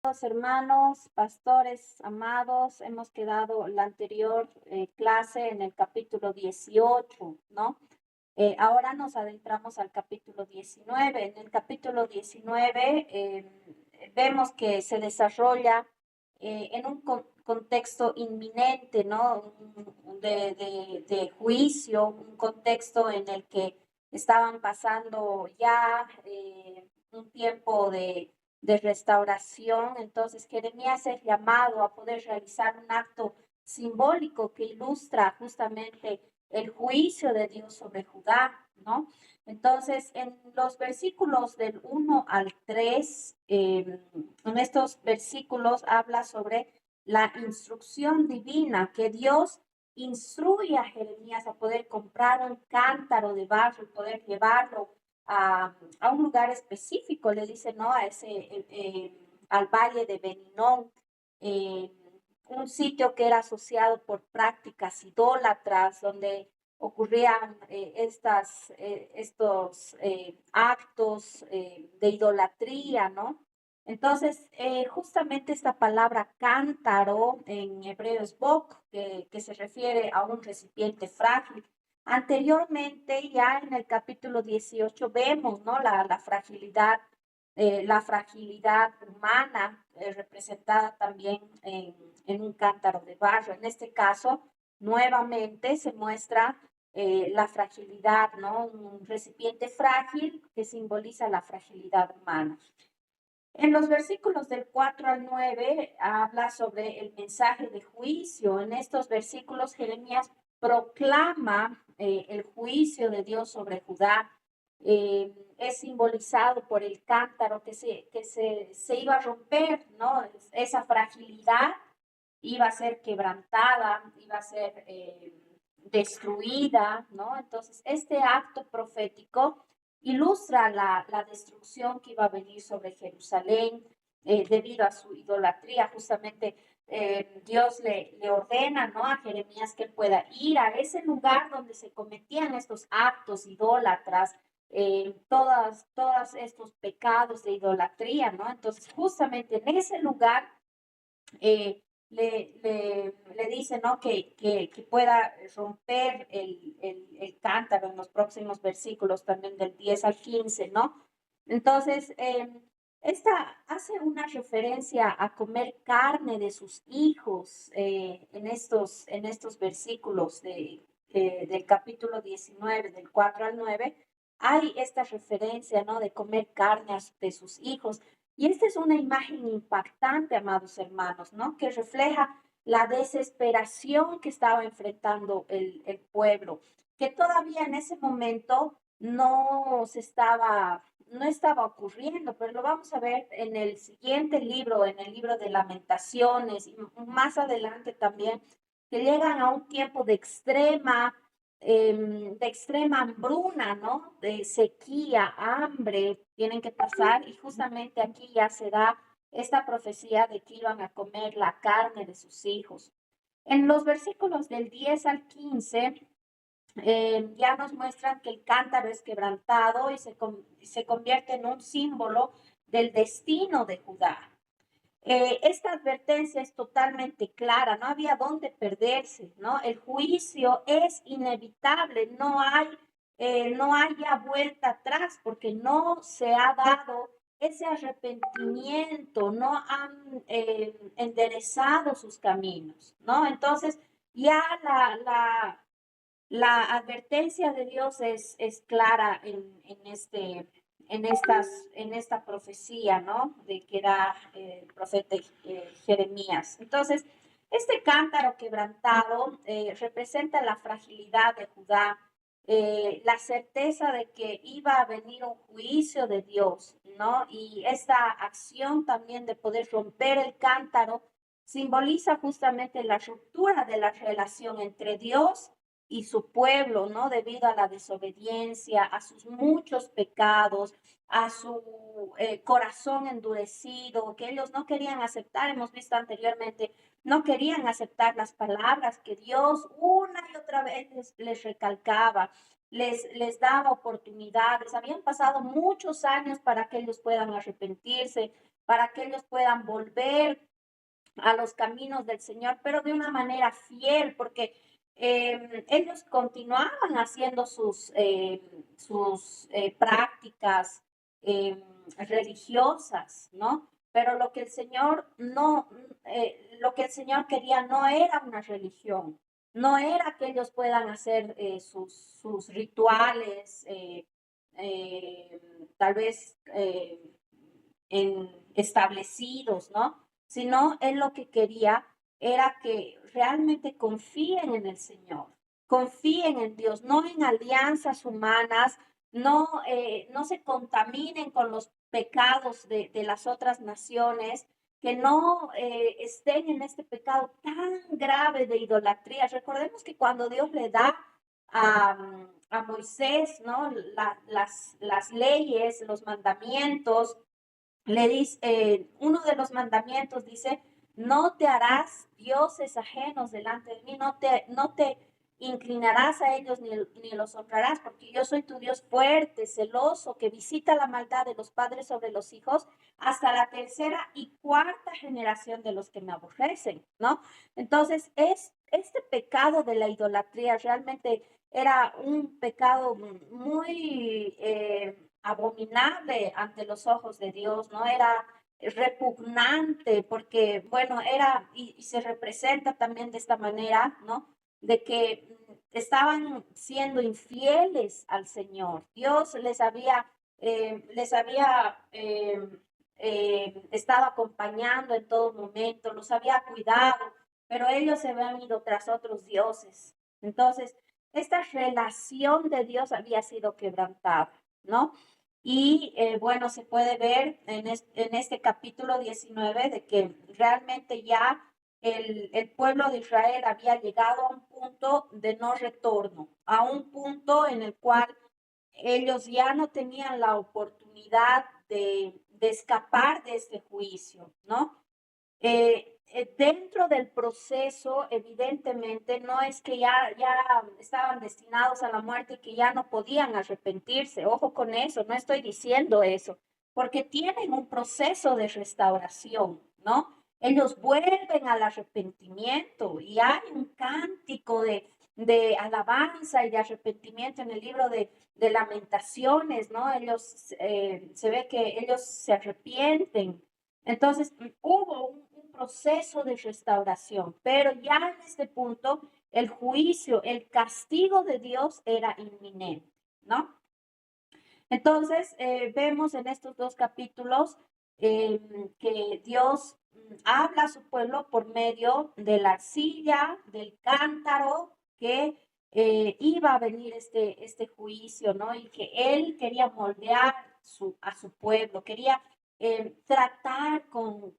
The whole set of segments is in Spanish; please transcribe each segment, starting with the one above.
Hermanos, pastores amados, hemos quedado la anterior clase en el capítulo 18, ¿no? Ahora nos adentramos al capítulo 19. En el capítulo 19 vemos que se desarrolla en un contexto inminente, ¿no? De juicio, un contexto en el que estaban pasando ya un tiempo de restauración. Entonces, Jeremías es llamado a poder realizar un acto simbólico que ilustra justamente el juicio de Dios sobre Judá, ¿no? Entonces, en los versículos del 1 al 3, en estos versículos habla sobre la instrucción divina que Dios instruye a Jeremías a poder comprar un cántaro de barro y poder llevarlo a un lugar específico, le dice, ¿no? Al valle de Beninón, eh, un sitio que era asociado por prácticas idólatras, donde ocurrían estos actos de idolatría, ¿no? Entonces, justamente esta palabra cántaro en hebreo es bok, que se refiere a un recipiente frágil. Anteriormente, ya en el capítulo 18 vemos, ¿no? La fragilidad humana representada también en un cántaro de barro. En este caso, nuevamente se muestra la fragilidad, ¿no? Un recipiente frágil que simboliza la fragilidad humana. En los versículos del 4 al 9 habla sobre el mensaje de juicio. En estos versículos Jeremías proclama el juicio de Dios sobre Judá. Es simbolizado por el cántaro que se iba a romper, ¿no? Esa fragilidad iba a ser quebrantada, iba a ser destruida, ¿no? Entonces, este acto profético ilustra la destrucción que iba a venir sobre Jerusalén debido a su idolatría. Justamente Dios le ordena, ¿no? A Jeremías que pueda ir a ese lugar donde se cometían estos actos idólatras, todos estos pecados de idolatría, ¿no? Entonces, justamente en ese lugar eh, le dice, ¿no? Que pueda romper el cántaro en los próximos versículos, también del 10 al 15, ¿no? Entonces, esta hace una referencia a comer carne de sus hijos en estos versículos del capítulo 19, del 4 al 9. Hay esta referencia, ¿no? De comer carne de sus hijos. Y esta es una imagen impactante, amados hermanos, ¿no? Que refleja la desesperación que estaba enfrentando el pueblo, que todavía en ese momento no estaba ocurriendo, pero lo vamos a ver en el siguiente libro, en el libro de Lamentaciones, y más adelante también, que llegan a un tiempo de extrema hambruna, ¿no? De sequía, hambre, tienen que pasar y justamente aquí ya se da esta profecía de que iban a comer la carne de sus hijos. En los versículos del 10 al 15 ya nos muestran que el cántaro es quebrantado y se convierte en un símbolo del destino de Judá. Esta advertencia es totalmente clara, no había dónde perderse, ¿no? El juicio es inevitable, no hay ya vuelta atrás porque no se ha dado ese arrepentimiento, no han enderezado sus caminos, ¿no? Entonces, ya la advertencia de Dios es clara en esta profecía, ¿no? De que da el profeta Jeremías. Entonces, este cántaro quebrantado representa la fragilidad de Judá, la certeza de que iba a venir un juicio de Dios, ¿no? Y esta acción también de poder romper el cántaro simboliza justamente la ruptura de la relación entre Dios y su pueblo, ¿no? Debido a la desobediencia, a sus muchos pecados, a su corazón endurecido, que ellos no querían aceptar, hemos visto anteriormente, no querían aceptar las palabras que Dios una y otra vez les recalcaba, les daba oportunidades. Habían pasado muchos años para que ellos puedan arrepentirse, para que ellos puedan volver a los caminos del Señor, pero de una manera fiel, porque ellos continuaban haciendo sus prácticas religiosas, ¿no? Pero lo que el Señor no, lo que el Señor quería no era una religión, no era que ellos puedan hacer sus rituales, tal vez establecidos, ¿no? Sino él lo que quería era que realmente confíen en el Señor, confíen en Dios, no en alianzas humanas, no se contaminen con los pecados de las otras naciones, que no estén en este pecado tan grave de idolatría. Recordemos que cuando Dios le da a Moisés, ¿no? Las leyes, los mandamientos, le dice, uno de los mandamientos dice, no te harás dioses ajenos delante de mí, no te inclinarás a ellos ni los honrarás, porque yo soy tu Dios fuerte, celoso, que visita la maldad de los padres sobre los hijos hasta la tercera y cuarta generación de los que me aborrecen, ¿no? Entonces, este pecado de la idolatría realmente era un pecado muy abominable ante los ojos de Dios, ¿no? Era repugnante porque, bueno, y se representa también de esta manera, ¿no? De que estaban siendo infieles al Señor. Dios les había estado acompañando en todo momento, los había cuidado, pero ellos se habían ido tras otros dioses. Entonces, esta relación de Dios había sido quebrantada, ¿no? Y bueno, se puede ver en este capítulo 19 de que realmente ya el pueblo de Israel había llegado a un punto de no retorno, a un punto en el cual ellos ya no tenían la oportunidad de escapar de este juicio, ¿no? Dentro del proceso, evidentemente, no es que ya estaban destinados a la muerte y que ya no podían arrepentirse. Ojo con eso, no estoy diciendo eso, porque tienen un proceso de restauración, ¿no? Ellos vuelven al arrepentimiento y hay un cántico de alabanza y de arrepentimiento en el libro de Lamentaciones, ¿no? Se ve que ellos se arrepienten. Entonces, hubo un proceso de restauración, pero ya en este punto el juicio, el castigo de Dios era inminente, ¿no? Entonces, vemos en estos dos capítulos que Dios habla a su pueblo por medio de la arcilla, del cántaro, que iba a venir este juicio, ¿no? Y que él quería moldear a su pueblo, quería tratar con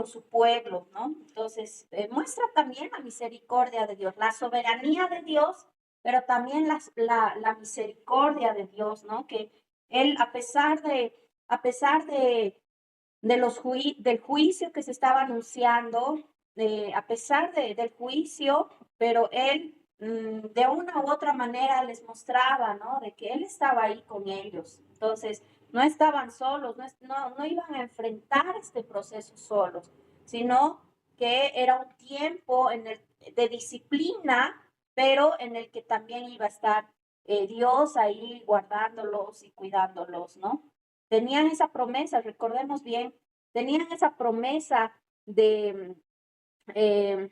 su pueblo, ¿no? Entonces, muestra también la misericordia de Dios, la soberanía de Dios, pero también la misericordia de Dios, ¿no? Que Él, a pesar del juicio que se estaba anunciando, a pesar del juicio, pero Él de una u otra manera les mostraba, ¿no? De que Él estaba ahí con ellos. Entonces, no estaban solos, no iban a enfrentar este proceso solos, sino que era un tiempo de disciplina, pero en el que también iba a estar Dios ahí guardándolos y cuidándolos, ¿no? Tenían esa promesa, recordemos bien, tenían de eh,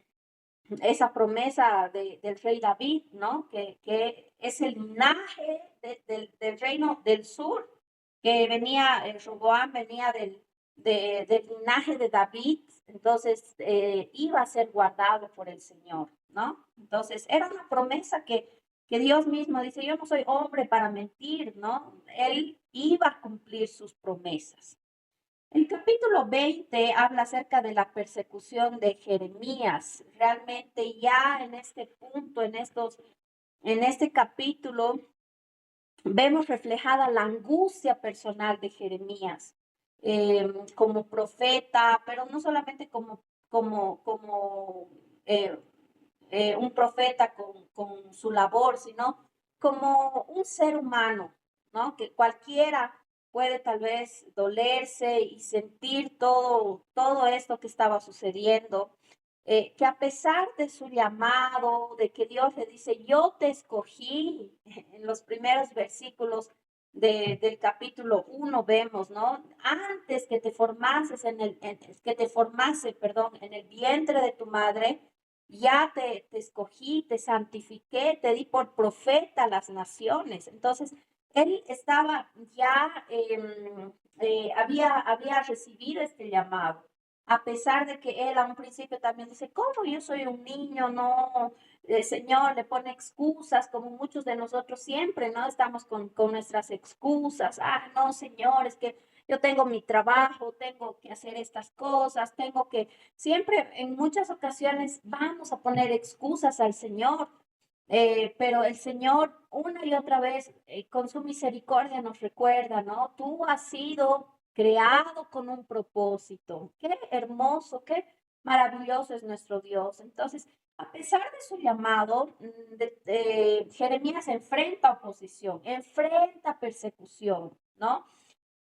del rey David, ¿no? Que es el linaje del reino del sur, que venía, Roboam venía del linaje de David, entonces iba a ser guardado por el Señor, ¿no? Entonces era una promesa que Dios mismo dice, yo no soy hombre para mentir, ¿no? Él iba a cumplir sus promesas. El capítulo 20 habla acerca de la persecución de Jeremías. Realmente ya en este punto, en este capítulo, vemos reflejada la angustia personal de Jeremías como profeta, pero no solamente como un profeta con su labor, sino como un ser humano, ¿no? Que cualquiera puede tal vez dolerse y sentir todo esto que estaba sucediendo, que a pesar de su llamado, de que Dios le dice, yo te escogí, en los primeros versículos del capítulo 1 vemos, ¿no? Antes que te formases que te formase, perdón, en el vientre de tu madre, ya te escogí, te santifiqué, te di por profeta a las naciones. Entonces, él estaba ya, había recibido este llamado, a pesar de que él a un principio también dice, ¿cómo yo soy un niño? No, el Señor le pone excusas, como muchos de nosotros siempre, ¿no? Estamos con nuestras excusas. Ah, no, Señor, es que yo tengo mi trabajo, tengo que hacer estas cosas, tengo que, siempre en muchas ocasiones vamos a poner excusas al Señor. Pero el Señor una y otra vez con su misericordia nos recuerda, ¿no? Tú has sido creado con un propósito. Qué hermoso, qué maravilloso es nuestro Dios. Entonces, a pesar de su llamado, Jeremías enfrenta oposición, enfrenta persecución, ¿no?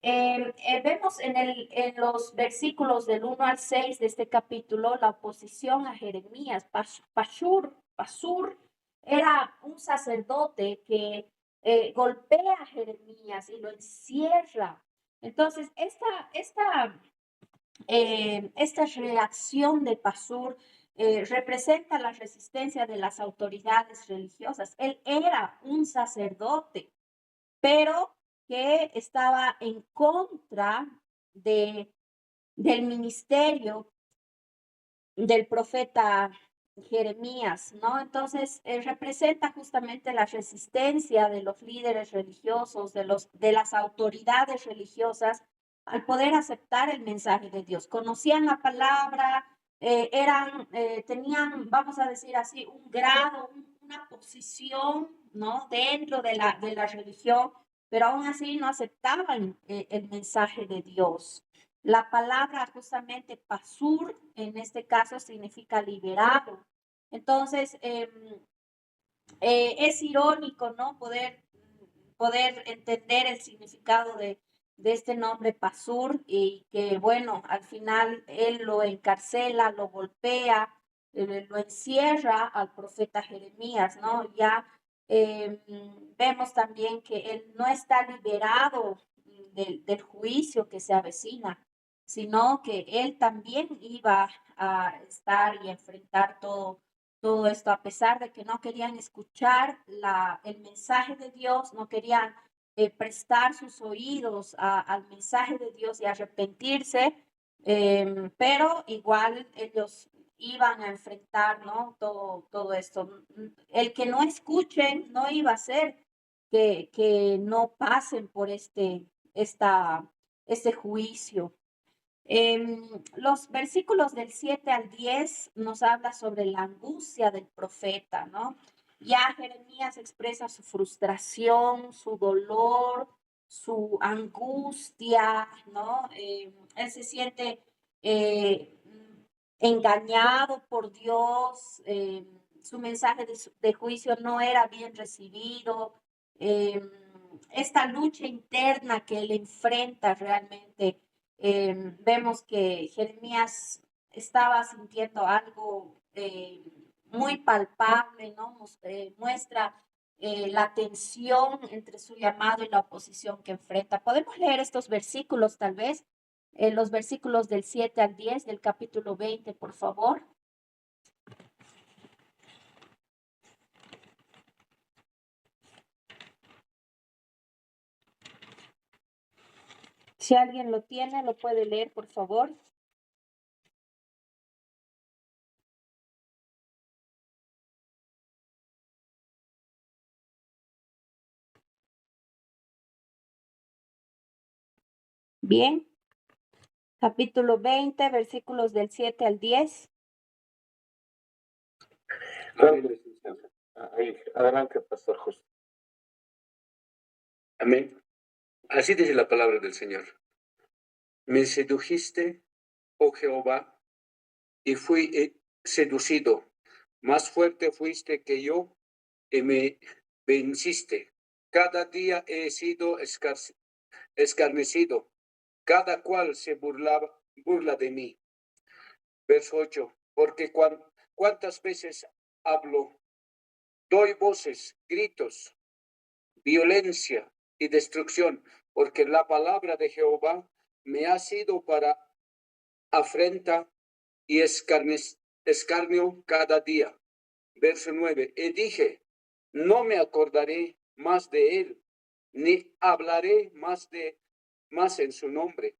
Vemos en los versículos del 1 al 6 de este capítulo la oposición a Jeremías. Pasur era un sacerdote que golpea a Jeremías y lo encierra. Entonces, esta reacción de Pasur representa la resistencia de las autoridades religiosas. Él era un sacerdote, pero que estaba en contra de, del ministerio del profeta Jeremías, ¿no? Entonces, representa justamente la resistencia de los líderes religiosos, de las autoridades religiosas, al poder aceptar el mensaje de Dios. Conocían la palabra, tenían, vamos a decir así, un grado, una posición, ¿no? Dentro de la religión, pero aún así no aceptaban el mensaje de Dios. La palabra justamente pasur en este caso significa liberado. Entonces, es irónico, ¿no? Poder entender el significado de este nombre pasur y que, bueno, al final él lo encarcela, lo golpea, lo encierra al profeta Jeremías, ¿no? Ya vemos también que él no está liberado del juicio que se avecina, sino que él también iba a estar y enfrentar todo esto, a pesar de que no querían escuchar el mensaje de Dios, no querían prestar sus oídos al mensaje de Dios y arrepentirse, pero igual ellos iban a enfrentar, ¿no? Todo esto. El que no escuchen no iba a ser que no pasen por este juicio. Los versículos del 7 al 10 nos habla sobre la angustia del profeta, ¿no? Ya Jeremías expresa su frustración, su dolor, su angustia, ¿no? Él se siente engañado por Dios, su mensaje de juicio no era bien recibido, esta lucha interna que él enfrenta realmente. Vemos que Jeremías estaba sintiendo algo muy palpable, ¿no? Muestra la tensión entre su llamado y la oposición que enfrenta. Podemos leer estos versículos, tal vez, los versículos del 7 al 10 del capítulo 20, por favor. Si alguien lo tiene, lo puede leer, por favor. Bien, capítulo 20, versículos del 7 al 10. Amén. Adelante, Pastor José. Amén. Así dice la palabra del Señor. Me sedujiste, oh Jehová, y fui seducido. Más fuerte fuiste que yo y me venciste. Cada día he sido escarnecido, cada cual se burla de mí. Verso 8, porque cuántas veces hablo, doy voces, gritos, violencia y destrucción, porque la palabra de Jehová me ha sido para afrenta y escarnio cada día. Verso 9, y dije, no me acordaré más de él, ni hablaré más en su nombre.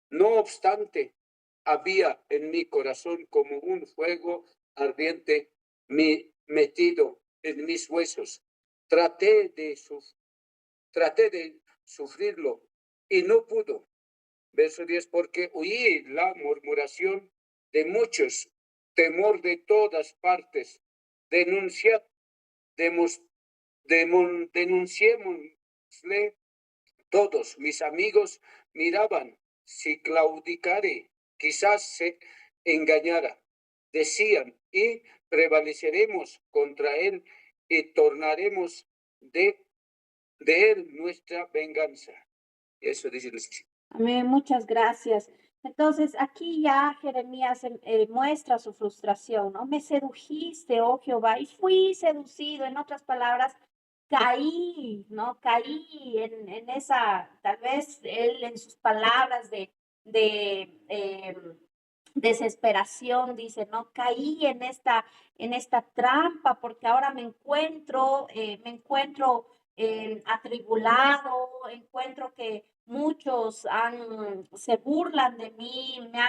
No obstante, había en mi corazón como un fuego ardiente metido en mis huesos. Traté de sufrirlo y no pudo. Verso 10, porque oí la murmuración de muchos, temor de todas partes. Denunciad, denunciémosle todos. Mis amigos miraban, si claudicare, quizás se engañara. Decían, y prevaleceremos contra él y tornaremos de él nuestra venganza. Eso dice el Amén, muchas gracias. Entonces, aquí ya Jeremías muestra su frustración, ¿no? Me sedujiste, oh Jehová, y fui seducido. En otras palabras, caí, ¿no? Caí en esa, tal vez él en sus palabras de desesperación, dice, ¿no? Caí en esta trampa porque ahora me encuentro atribulado, encuentro que muchos se burlan de mí, me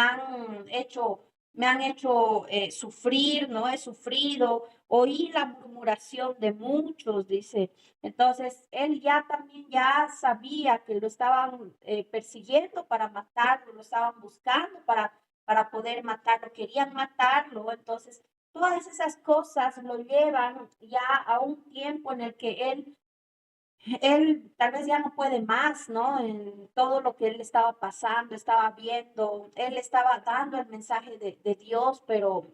han hecho sufrir, ¿no? He sufrido, oí la murmuración de muchos, dice. Entonces, él ya también ya sabía que lo estaban persiguiendo para matarlo, lo estaban buscando para poder matarlo, querían matarlo. Entonces, todas esas cosas lo llevan ya a un tiempo en el que él tal vez ya no puede más, ¿no? En todo lo que él estaba pasando, estaba viendo, él estaba dando el mensaje de Dios, pero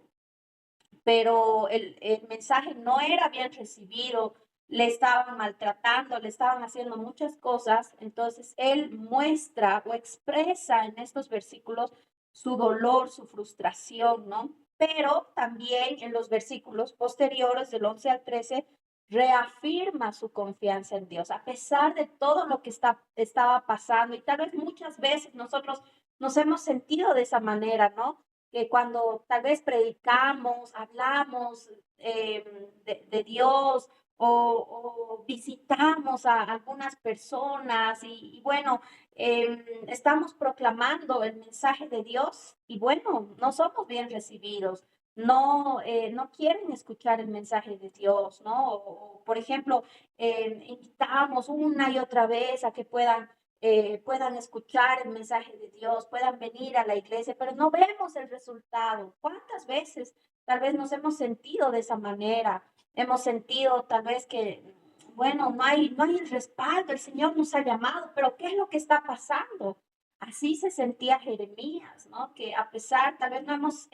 el mensaje no era bien recibido, le estaban maltratando, le estaban haciendo muchas cosas, entonces él muestra o expresa en estos versículos su dolor, su frustración, ¿no? Pero también en los versículos posteriores del 11 al 13 reafirma su confianza en Dios, a pesar de todo lo que estaba pasando y tal vez muchas veces nosotros nos hemos sentido de esa manera, ¿no? Que cuando tal vez predicamos, hablamos de Dios o visitamos a algunas personas y bueno, estamos proclamando el mensaje de Dios y bueno, no somos bien recibidos. No, no quieren escuchar el mensaje de Dios, ¿no? Por ejemplo, invitamos una y otra vez a que puedan escuchar el mensaje de Dios, puedan venir a la iglesia, pero no vemos el resultado. ¿Cuántas veces tal vez nos hemos sentido de esa manera? Hemos sentido tal vez que, bueno, no hay el respaldo, el Señor nos ha llamado, pero ¿qué es lo que está pasando? Así se sentía Jeremías, ¿no? Que a pesar, tal vez no hemos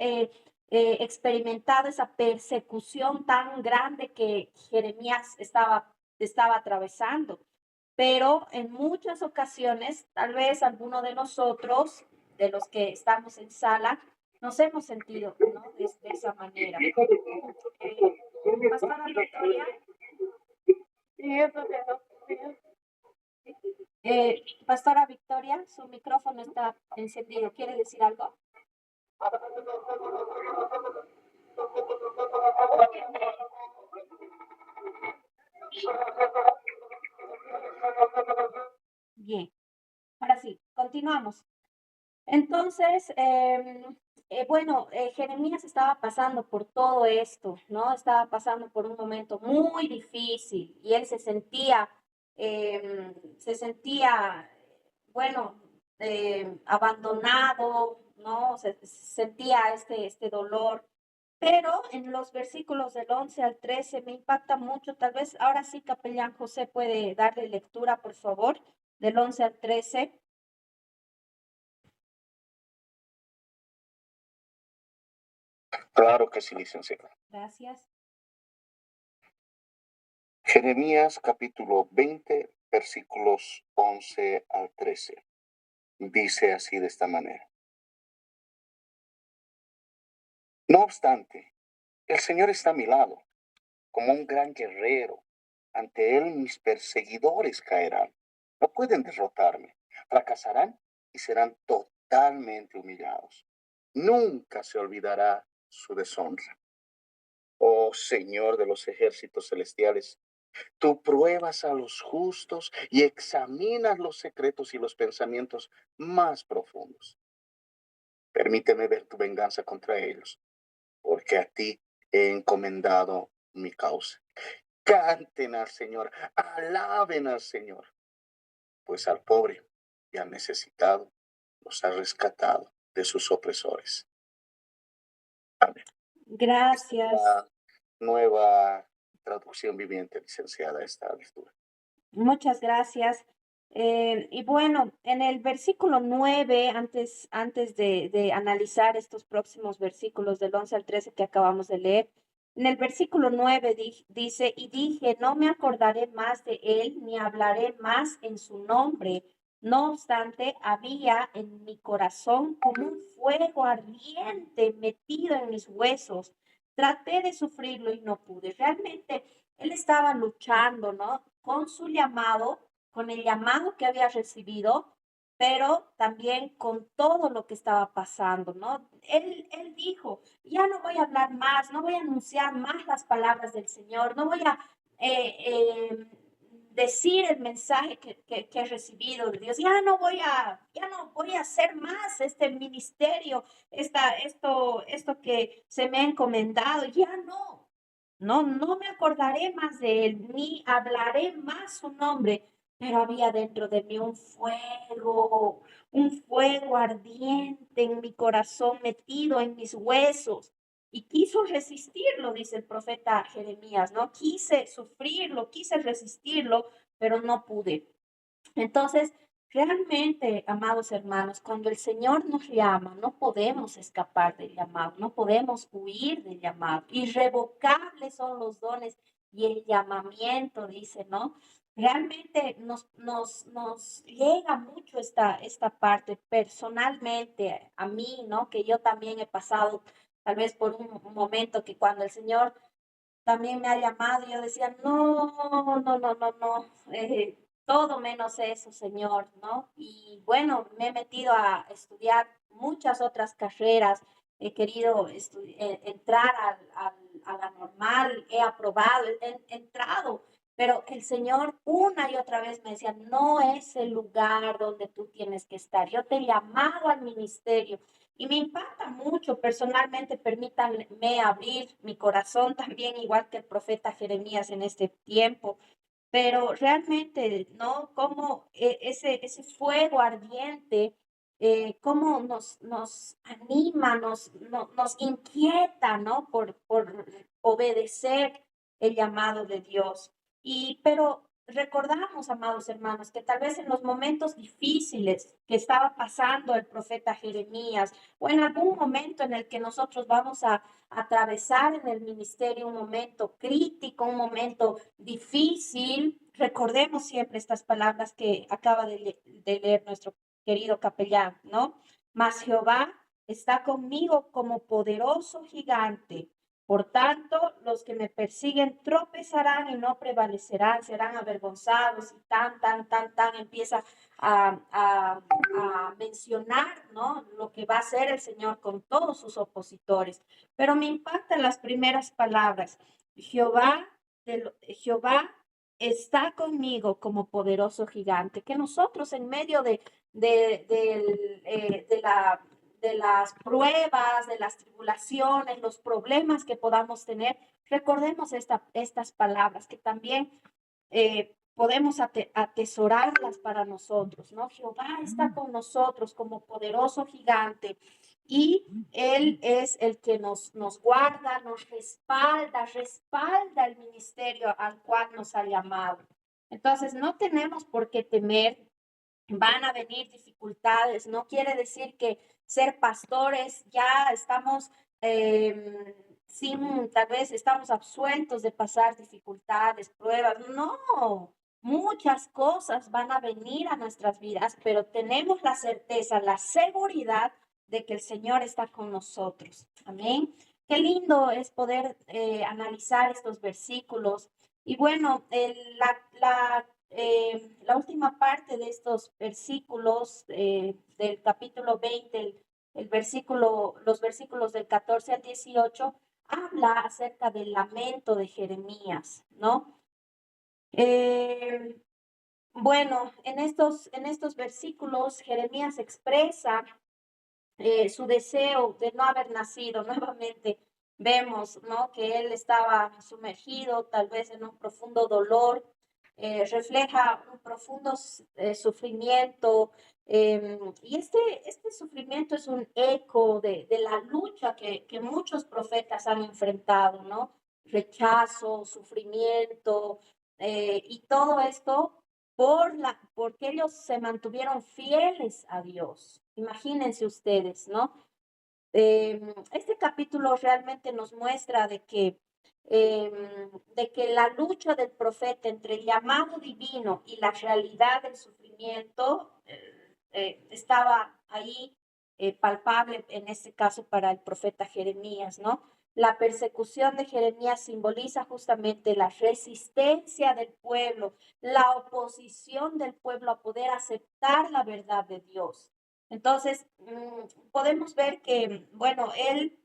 experimentado esa persecución tan grande que Jeremías estaba atravesando, pero en muchas ocasiones, tal vez alguno de nosotros, de los que estamos en sala, nos hemos sentido, ¿no? De esa manera. Pastora Victoria, Pastora Victoria, su micrófono está encendido. ¿Quiere decir algo? Bien, ahora sí, continuamos. Entonces, bueno, Jeremías estaba pasando por todo esto, ¿no? Estaba pasando por un momento muy difícil y él se sentía, bueno, abandonado, ¿no? Sentía este dolor. Pero en los versículos del 11 al 13 me impacta mucho. Tal vez ahora sí, capellán José puede darle lectura, por favor, del 11 al 13. Claro que sí, licenciado. Gracias. Jeremías capítulo 20, versículos 11 al 13. Dice así de esta manera. No obstante, el Señor está a mi lado, como un gran guerrero. Ante Él mis perseguidores caerán. No pueden derrotarme. Fracasarán y serán totalmente humillados. Nunca se olvidará su deshonra. Oh Señor de los ejércitos celestiales, tú pruebas a los justos y examinas los secretos y los pensamientos más profundos. Permíteme ver tu venganza contra ellos, porque a ti he encomendado mi causa. Canten al Señor, alaben al Señor, pues al pobre y al necesitado los ha rescatado de sus opresores. Amén. Gracias. La nueva traducción viviente, licenciada, esta lectura. Muchas gracias. Y bueno, en el versículo 9, antes de analizar estos próximos versículos del 11 al 13 que acabamos de leer, en el versículo 9 dice, y dije, no me acordaré más de él, ni hablaré más en su nombre. No obstante, había en mi corazón como un fuego ardiente metido en mis huesos. Traté de sufrirlo y no pude. Realmente él estaba luchando, ¿no? Con su llamado, con el llamado que había recibido, pero también con todo lo que estaba pasando, ¿no? Él dijo, ya no voy a hablar más, no voy a anunciar más las palabras del Señor, no voy a decir el mensaje que he recibido de Dios, ya no voy a hacer más este ministerio, esto que se me ha encomendado, ya no. No me acordaré más de él, ni hablaré más su nombre, pero había dentro de mí un fuego ardiente en mi corazón, metido en mis huesos. Y quiso resistirlo, dice el profeta Jeremías, ¿no? Quise sufrirlo, quise resistirlo, pero no pude. Entonces, realmente, amados hermanos, cuando el Señor nos llama, no podemos escapar del llamado, no podemos huir del llamado. Irrevocables son los dones y el llamamiento, dice, ¿no? Realmente nos llega mucho esta parte personalmente a mí, ¿no? Que yo también he pasado tal vez por un momento que cuando el Señor también me ha llamado y yo decía, no, todo menos eso, Señor, ¿no? Y bueno, me he metido a estudiar muchas otras carreras, he querido entrar a la normal, he aprobado, he entrado, pero el Señor una y otra vez me decía, no es el lugar donde tú tienes que estar, yo te he llamado al ministerio. Y me impacta mucho personalmente, permítanme abrir mi corazón también, igual que el profeta Jeremías en este tiempo, pero realmente, ¿no? Como ese fuego ardiente, cómo nos anima, nos inquieta, ¿no? Por obedecer el llamado de Dios. Pero recordamos, amados hermanos, que tal vez en los momentos difíciles que estaba pasando el profeta Jeremías, o en algún momento en el que nosotros vamos a atravesar en el ministerio un momento crítico, un momento difícil, recordemos siempre estas palabras que acaba de leer nuestro querido capellán, ¿no? Mas Jehová está conmigo como poderoso gigante. Por tanto, los que me persiguen tropezarán y no prevalecerán, serán avergonzados y empieza a mencionar, ¿no? Lo que va a hacer el Señor con todos sus opositores. Pero me impactan las primeras palabras. Jehová está conmigo como poderoso gigante, que nosotros en medio de las pruebas, de las tribulaciones, los problemas que podamos tener, recordemos estas palabras que también podemos atesorarlas para nosotros, ¿no? Jehová está con nosotros como poderoso gigante y Él es el que nos guarda, nos respalda el ministerio al cual nos ha llamado. Entonces, no tenemos por qué temer. Van a venir dificultades, no quiere decir que ser pastores ya estamos tal vez estamos absueltos de pasar dificultades, pruebas. No, muchas cosas van a venir a nuestras vidas, pero tenemos la certeza, la seguridad de que el Señor está con nosotros. Amén. Qué lindo es poder analizar estos versículos. Y bueno, la última parte de estos versículos del capítulo 20, los versículos del 14 al 18, habla acerca del lamento de Jeremías, ¿no? Eh, bueno, en estos versículos, Jeremías expresa su deseo de no haber nacido. Nuevamente vemos, ¿no?, que él estaba sumergido tal vez en un profundo dolor, refleja un profundo sufrimiento, y este sufrimiento es un eco de la lucha que muchos profetas han enfrentado, ¿no? Rechazo, sufrimiento, y todo esto porque ellos se mantuvieron fieles a Dios. Imagínense ustedes, ¿no? Este capítulo realmente nos muestra de que la lucha del profeta entre el llamado divino y la realidad del sufrimiento estaba ahí, palpable en este caso para el profeta Jeremías, ¿no? La persecución de Jeremías simboliza justamente la resistencia del pueblo, la oposición del pueblo a poder aceptar la verdad de Dios. Entonces, podemos ver que, bueno, él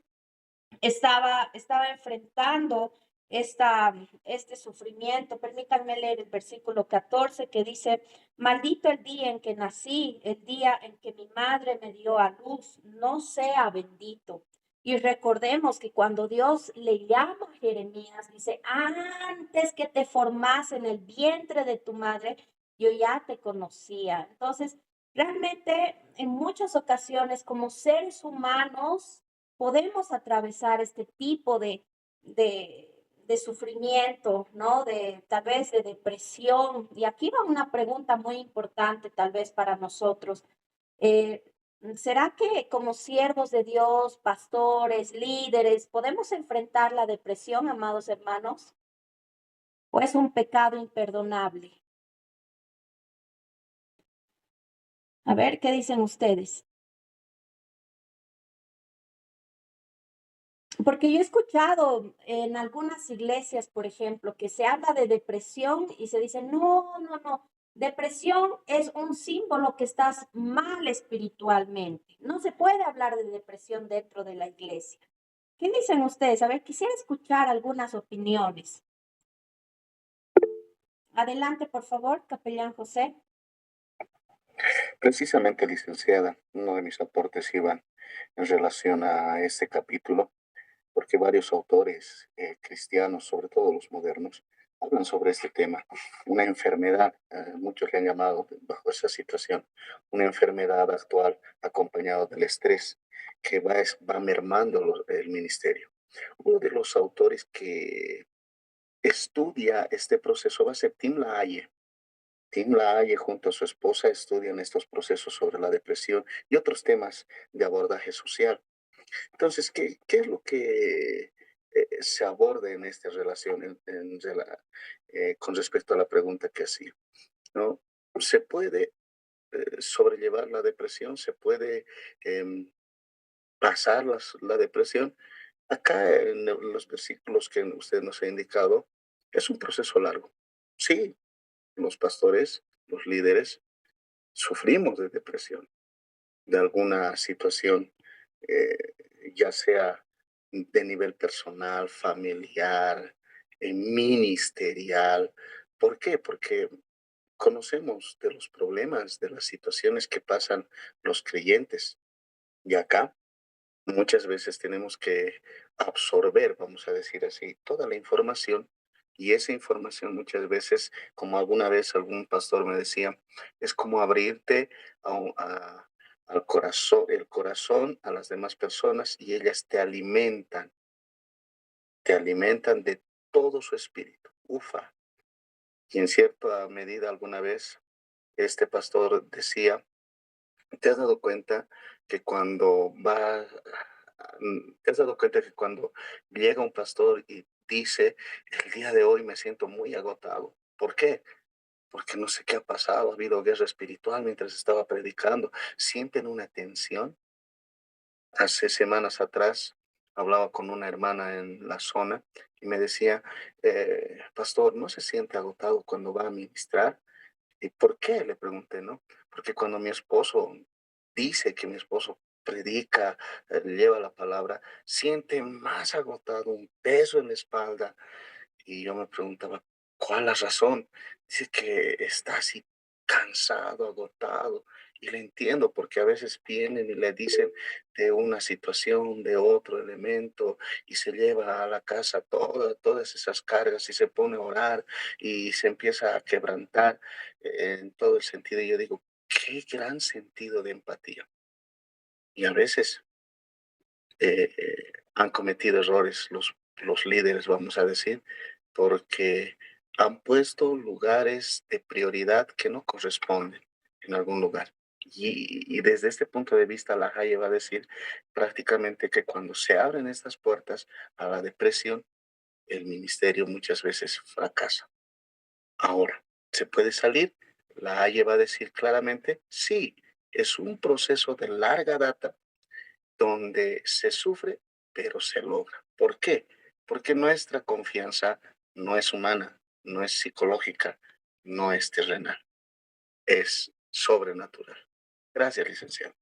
estaba enfrentando este sufrimiento. Permítanme leer el versículo 14 que dice: maldito el día en que nací, el día en que mi madre me dio a luz, no sea bendito. Y recordemos que cuando Dios le llama a Jeremías, dice: antes que te formas en el vientre de tu madre, yo ya te conocía. Entonces, realmente en muchas ocasiones como seres humanos, podemos atravesar este tipo de sufrimiento, ¿no? De tal vez de depresión. Y aquí va una pregunta muy importante tal vez para nosotros. Eh, ¿Será que como siervos de Dios, pastores, líderes, podemos enfrentar la depresión, amados hermanos? ¿O es un pecado imperdonable? A ver, ¿qué dicen ustedes? Porque yo he escuchado en algunas iglesias, por ejemplo, que se habla de depresión y se dice: no, no, no, depresión es un símbolo que estás mal espiritualmente. No se puede hablar de depresión dentro de la iglesia. ¿Qué dicen ustedes? A ver, quisiera escuchar algunas opiniones. Adelante, por favor, capellán José. Precisamente, licenciada, uno de mis aportes iban en relación a este capítulo, porque varios autores cristianos, sobre todo los modernos, hablan sobre este tema, una enfermedad, muchos le han llamado bajo esa situación, una enfermedad actual acompañada del estrés que va mermando el ministerio. Uno de los autores que estudia este proceso va a ser Tim LaHaye. Tim LaHaye junto a su esposa estudian estos procesos sobre la depresión y otros temas de abordaje social. Entonces, ¿qué es lo que se aborda en esta relación con respecto a la pregunta que hacía? ¿No? ¿Se puede sobrellevar la depresión? ¿Se puede em, pasar la depresión? Acá en los versículos que usted nos ha indicado, es un proceso largo. Sí, los pastores, los líderes, sufrimos de depresión, de alguna situación, eh, ya sea de nivel personal, familiar, ministerial. ¿Por qué? Porque conocemos de los problemas, de las situaciones que pasan los creyentes. Y acá muchas veces tenemos que absorber, vamos a decir así, toda la información. Y esa información muchas veces, como alguna vez algún pastor me decía, es como abrirte al corazón, el corazón a las demás personas y ellas te alimentan de todo su espíritu. Ufa. Y en cierta medida alguna vez este pastor decía, ¿te has dado cuenta que te has dado cuenta que cuando llega un pastor y dice, el día de hoy me siento muy agotado? ¿Por qué? porque no sé qué ha pasado, ha habido guerra espiritual mientras estaba predicando. Sienten una tensión. Hace semanas atrás hablaba con una hermana en la zona y me decía, pastor, ¿no se siente agotado cuando va a ministrar? ¿Y por qué? Le pregunté, ¿no? Porque cuando mi esposo dice que mi esposo predica, lleva la palabra, siente más agotado, un peso en la espalda. Y yo me preguntaba, ¿cuál la razón? Dice que está así cansado, agotado. Y le entiendo, porque a veces vienen y le dicen de una situación, de otro elemento, y se lleva a la casa todas esas cargas y se pone a orar y se empieza a quebrantar en todo el sentido. Y yo digo, qué gran sentido de empatía. Y a veces han cometido errores los líderes, vamos a decir, porque han puesto lugares de prioridad que no corresponden en algún lugar. Y desde este punto de vista, la Haye va a decir prácticamente que cuando se abren estas puertas a la depresión, el ministerio muchas veces fracasa. Ahora, ¿se puede salir? La Haye va a decir claramente, sí, es un proceso de larga data donde se sufre, pero se logra. ¿Por qué? Porque nuestra confianza no es humana, no es psicológica, no es terrenal, es sobrenatural. Gracias, licenciado.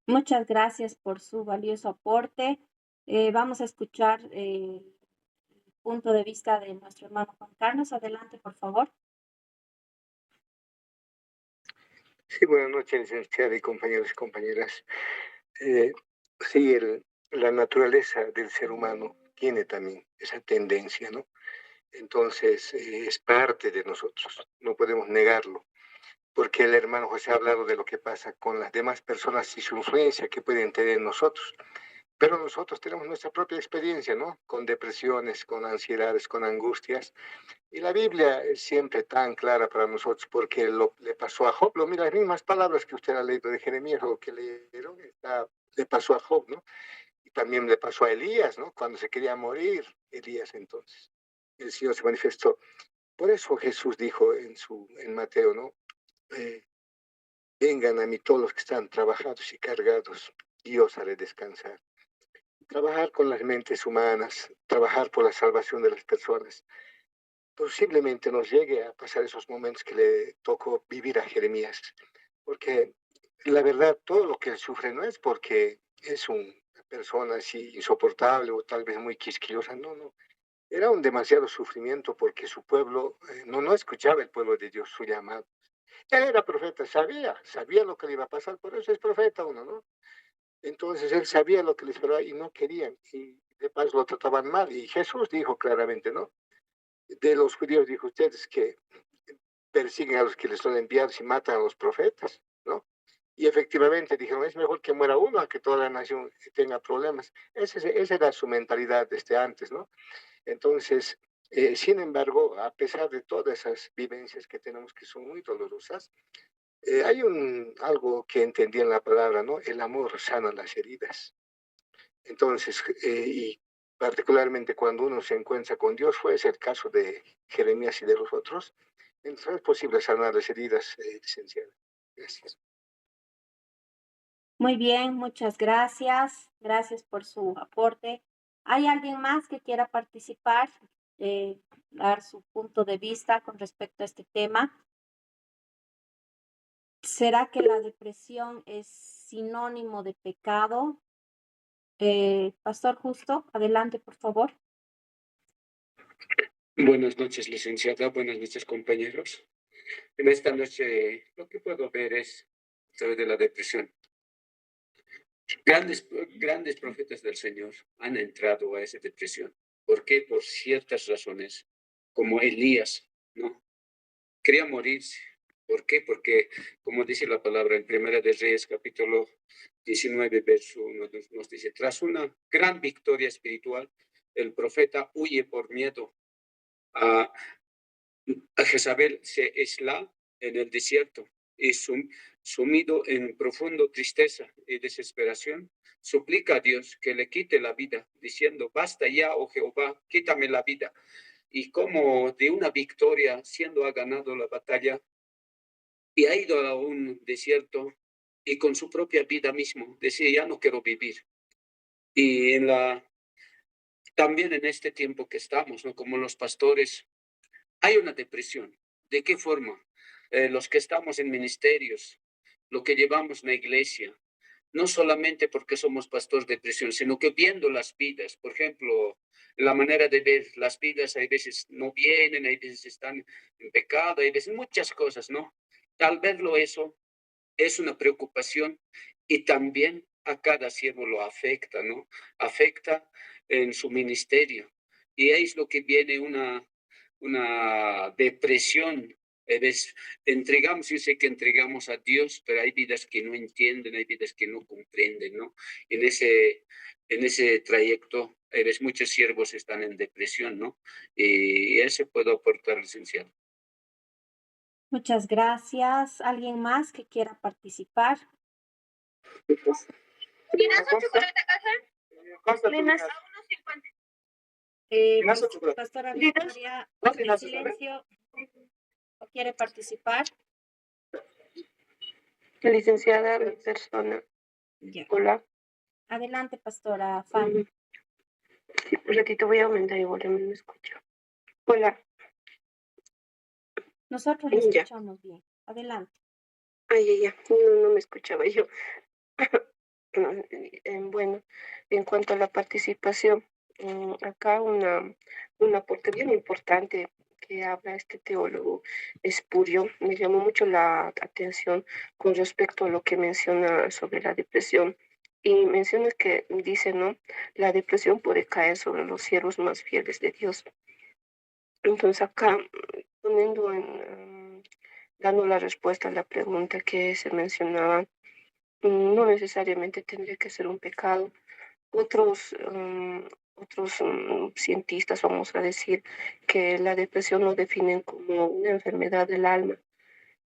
Muchas gracias por su valioso aporte. Vamos a escuchar el punto de vista de nuestro hermano Juan Carlos. Adelante, por favor. Sí, buenas noches, licenciada y compañeros y compañeras. Sí, la naturaleza del ser humano tiene también esa tendencia, ¿no? Entonces, es parte de nosotros, no podemos negarlo, porque el hermano José ha hablado de lo que pasa con las demás personas y su influencia que pueden tener en nosotros. Pero nosotros tenemos nuestra propia experiencia, ¿no? Con depresiones, con ansiedades, con angustias. Y la Biblia es siempre tan clara para nosotros porque le pasó a Job. Mira, las mismas palabras que usted ha leído de Jeremías o que leyeron, le pasó a Job, ¿no? Y también le pasó a Elías, ¿no? Cuando se quería morir, Elías entonces. El Señor se manifestó. Por eso Jesús dijo en Mateo, ¿no? Eh, Vengan a mí todos los que están trabajados y cargados y os haré descansar. Trabajar con las mentes humanas, trabajar por la salvación de las personas. Posiblemente nos llegue a pasar esos momentos que le tocó vivir a Jeremías, porque la verdad, todo lo que él sufre no es porque es una persona así insoportable o tal vez muy quisquillosa, no, no. Era un demasiado sufrimiento porque su pueblo no escuchaba el pueblo de Dios, su llamado. Él era profeta, sabía lo que le iba a pasar, por eso es profeta uno, ¿no? Entonces él sabía lo que les esperaba y no querían, y de paso lo trataban mal. Y Jesús dijo claramente, ¿no? De los judíos dijo ustedes que persiguen a los que les son enviados y matan a los profetas, ¿no? Y efectivamente dijeron, es mejor que muera uno a que toda la nación tenga problemas. Esa era su mentalidad desde antes, ¿no? Entonces, sin embargo, a pesar de todas esas vivencias que tenemos que son muy dolorosas, hay algo que entendí en la palabra, ¿no? El amor sana las heridas. Entonces, y particularmente cuando uno se encuentra con Dios, fue ese el caso de Jeremías y de los otros, entonces es posible sanar las heridas, licenciada. Gracias. Muy bien, muchas gracias. Gracias por su aporte. ¿Hay alguien más que quiera participar, dar su punto de vista con respecto a este tema? ¿Será que la depresión es sinónimo de pecado? Pastor Justo, adelante, por favor. Buenas noches, licenciada. Buenas noches, compañeros. En esta noche lo que puedo ver es sobre de la depresión. Grandes profetas del Señor han entrado a esa depresión. ¿Por qué? Por ciertas razones, como Elías, ¿no? Quería morirse. ¿Por qué? Porque, como dice la palabra en Primera de Reyes, capítulo 19, verso 1, nos dice, tras una gran victoria espiritual, el profeta huye por miedo a Jezabel, se aísla en el desierto y sumido en profunda tristeza y desesperación, suplica a Dios que le quite la vida, diciendo, basta ya, oh Jehová, quítame la vida. y cómo de una victoria, siendo ha ganado la batalla, y ha ido a un desierto y con su propia vida mismo decía, ya no quiero vivir. Y también en este tiempo que estamos, ¿no? Como los pastores, hay una depresión. ¿De qué forma? Los que estamos en ministerios, lo que llevamos en la iglesia, no solamente porque somos pastores de presión, sino que viendo las vidas, por ejemplo, la manera de ver las vidas, hay veces no vienen, hay veces están en pecado, hay veces muchas cosas, ¿no? Al verlo eso, es una preocupación y también a cada siervo lo afecta, ¿no? Afecta en su ministerio. Y ahí es lo que viene una depresión. ¿Ves? Entregamos, yo sé que entregamos a Dios, pero hay vidas que no entienden, hay vidas que no comprenden, ¿no? En ese trayecto, ¿ves? Muchos siervos están en depresión, ¿no? Y ese puedo aportar, licenciado. Muchas gracias. ¿Alguien más que quiera participar? ¿Tienes un chocolate casa? Nenas. Pastora ¿Lidas? Victoria, No, en no, silencio, ¿o quiere participar? Licenciada, mi persona. Ya. Hola. Adelante, pastora Fanny. Sí, un ratito voy a aumentar igual, no me escucho. Hola. Nosotros le Ya. escuchamos bien. Adelante. Ay, ya. No me escuchaba yo. Bueno, en cuanto a la participación, acá un aporte bien importante que habla este teólogo Espurio me llamó mucho la atención con respecto a lo que menciona sobre la depresión. Y menciona que dice, ¿no? La depresión puede caer sobre los siervos más fieles de Dios. Entonces acá, poniendo dando la respuesta a la pregunta que se mencionaba, no necesariamente tendría que ser un pecado. Otros cientistas, vamos a decir, que la depresión lo definen como una enfermedad del alma.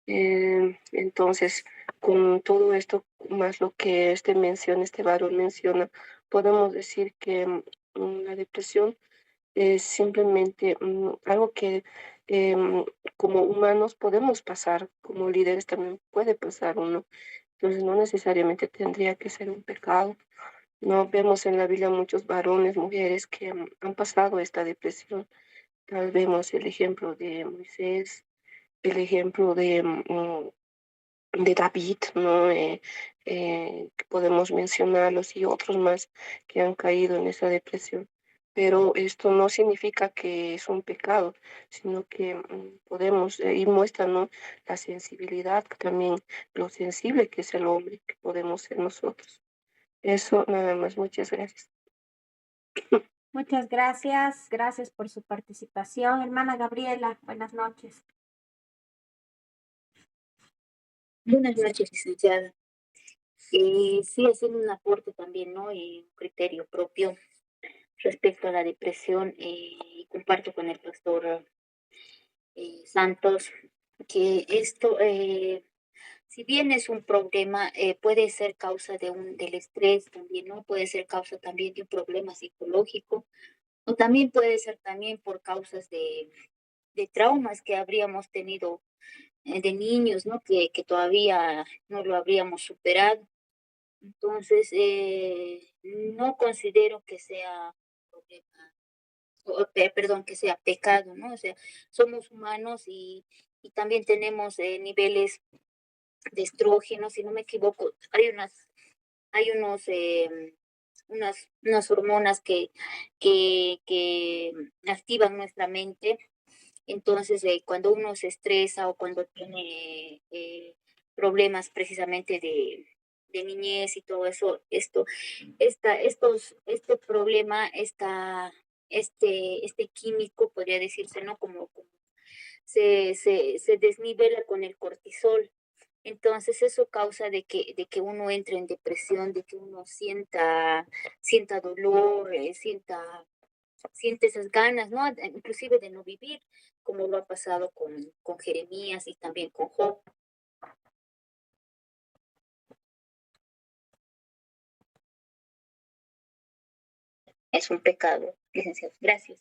Entonces, con todo esto, más lo que este varón menciona, podemos decir que la depresión es simplemente algo que como humanos podemos pasar, como líderes también puede pasar uno. Entonces, no necesariamente tendría que ser un pecado. No vemos en la Biblia muchos varones, mujeres que han pasado esta depresión. Tal vemos el ejemplo de Moisés, el ejemplo de David, ¿no? Que podemos mencionarlos y otros más que han caído en esa depresión. Pero esto no significa que es un pecado, sino que podemos, y muestra, ¿no? La sensibilidad, también lo sensible que es el hombre, que podemos ser nosotros. Eso nada más, muchas gracias. Muchas gracias. Gracias por su participación. Hermana Gabriela, buenas noches. Buenas noches, licenciada. Sí, hacer un aporte también, ¿no? Un criterio propio respecto a la depresión. Y comparto con el pastor Santos que esto, si bien es un problema, puede ser causa del estrés también, ¿no? Puede ser causa también de un problema psicológico, o también puede ser también por causas de traumas que habríamos tenido de niños, ¿no? Que todavía no lo habríamos superado. Entonces, no considero que sea problema, perdón, que sea pecado, ¿no? O sea, somos humanos y también tenemos niveles de estrógeno, si no me equivoco, hay unas hormonas que activan nuestra mente. Entonces, cuando uno se estresa o cuando tiene problemas precisamente de niñez y todo eso, este problema, este químico, podría decirse, ¿no? Como se desnivela con el cortisol. Entonces eso causa de que uno entre en depresión, de que uno sienta dolor, siente esas ganas, ¿no? Inclusive de no vivir, como lo ha pasado con Jeremías y también con Job. Es un pecado, licenciado. Gracias.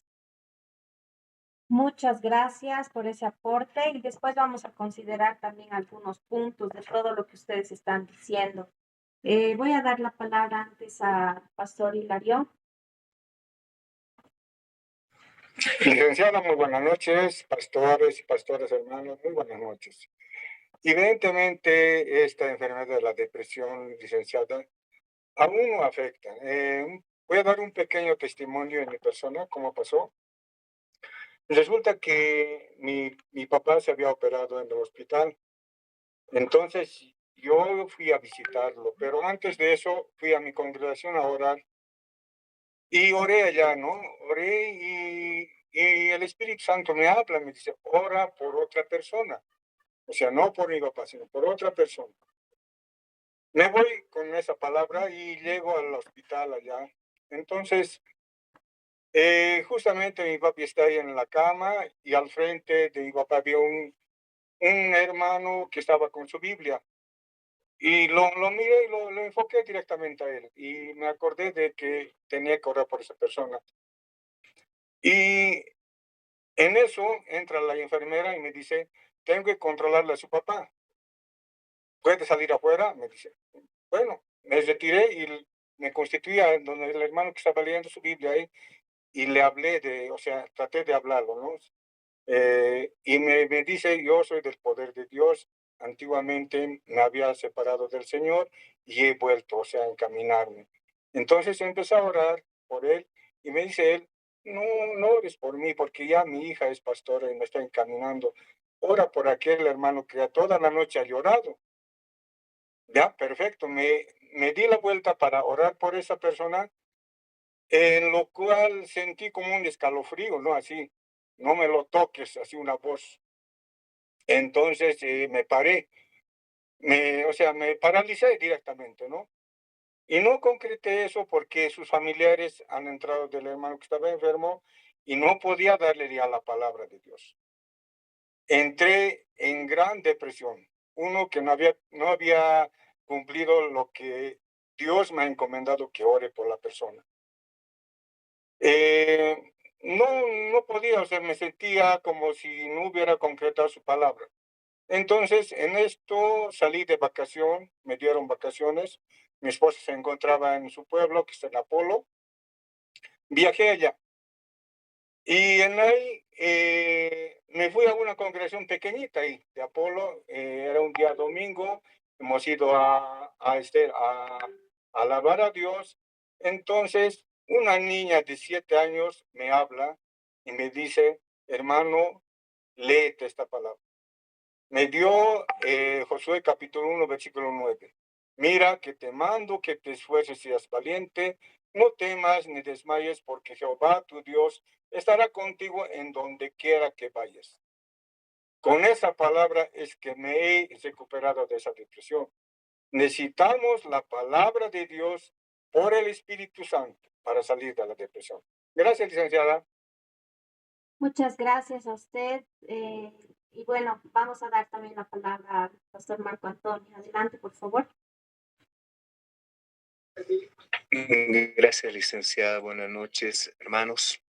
Muchas gracias por ese aporte y después vamos a considerar también algunos puntos de todo lo que ustedes están diciendo. Voy a dar la palabra antes al Pastor Hilario. Licenciada, muy buenas noches, pastores y pastoras hermanos, muy buenas noches. Evidentemente, esta enfermedad de la depresión, licenciada, aún no afecta. Voy a dar un pequeño testimonio en mi persona, cómo pasó. Resulta que mi papá se había operado en el hospital, entonces yo fui a visitarlo, pero antes de eso fui a mi congregación a orar y oré allá, ¿no? Oré y el Espíritu Santo me habla, me dice, ora por otra persona. O sea, no por mi papá, sino por otra persona. Me voy con esa palabra y llego al hospital allá. Entonces, justamente mi papi está ahí en la cama y al frente de mi papá había un hermano que estaba con su Biblia. Y lo miré y lo enfoqué directamente a él. Y me acordé de que tenía que orar por esa persona. Y en eso entra la enfermera y me dice, tengo que controlarle a su papá. ¿Puede salir afuera? Me dice. Bueno, me retiré y me constituía donde el hermano que estaba leyendo su Biblia ahí y le hablé o sea, traté de hablarlo, ¿no? Y me dice, yo soy del poder de Dios, antiguamente me había separado del Señor y he vuelto, o sea, a encaminarme. Entonces empecé a orar por él y me dice él, no, no ores por mí porque ya mi hija es pastora y me está encaminando. Ora por aquel hermano que toda la noche ha llorado. Ya, perfecto. Me di la vuelta para orar por esa persona, en lo cual sentí como un escalofrío, ¿no? Así, no me lo toques, así una voz. Entonces me paré, o sea, me paralicé directamente, ¿no? Y no concreté eso porque sus familiares han entrado del hermano que estaba enfermo y no podía darle ya la palabra de Dios. Entré en gran depresión. Uno que no había cumplido lo que Dios me ha encomendado que ore por la persona. No podía, o sea, me sentía como si no hubiera concretado su palabra. Entonces, en esto salí de vacación, me dieron vacaciones. Mi esposa se encontraba en su pueblo, que está en Apolo. Viajé allá. Y en ahí me fui a una congregación pequeñita ahí de Apolo. Era un día domingo. Hemos ido a alabar a Dios. Entonces, una niña de 7 años me habla y me dice, hermano, léete esta palabra. Me dio Josué capítulo 1, versículo 9. Mira que te mando que te esfuerces y seas valiente, no temas ni desmayes, porque Jehová tu Dios estará contigo en donde quiera que vayas. Con esa palabra es que me he recuperado de esa depresión. Necesitamos la palabra de Dios por el Espíritu Santo para salir de la depresión. Gracias, licenciada. Muchas gracias a usted. Y bueno, vamos a dar también la palabra al Pastor Marco Antonio. Adelante, por favor. Gracias, licenciada. Buenas noches, hermanos.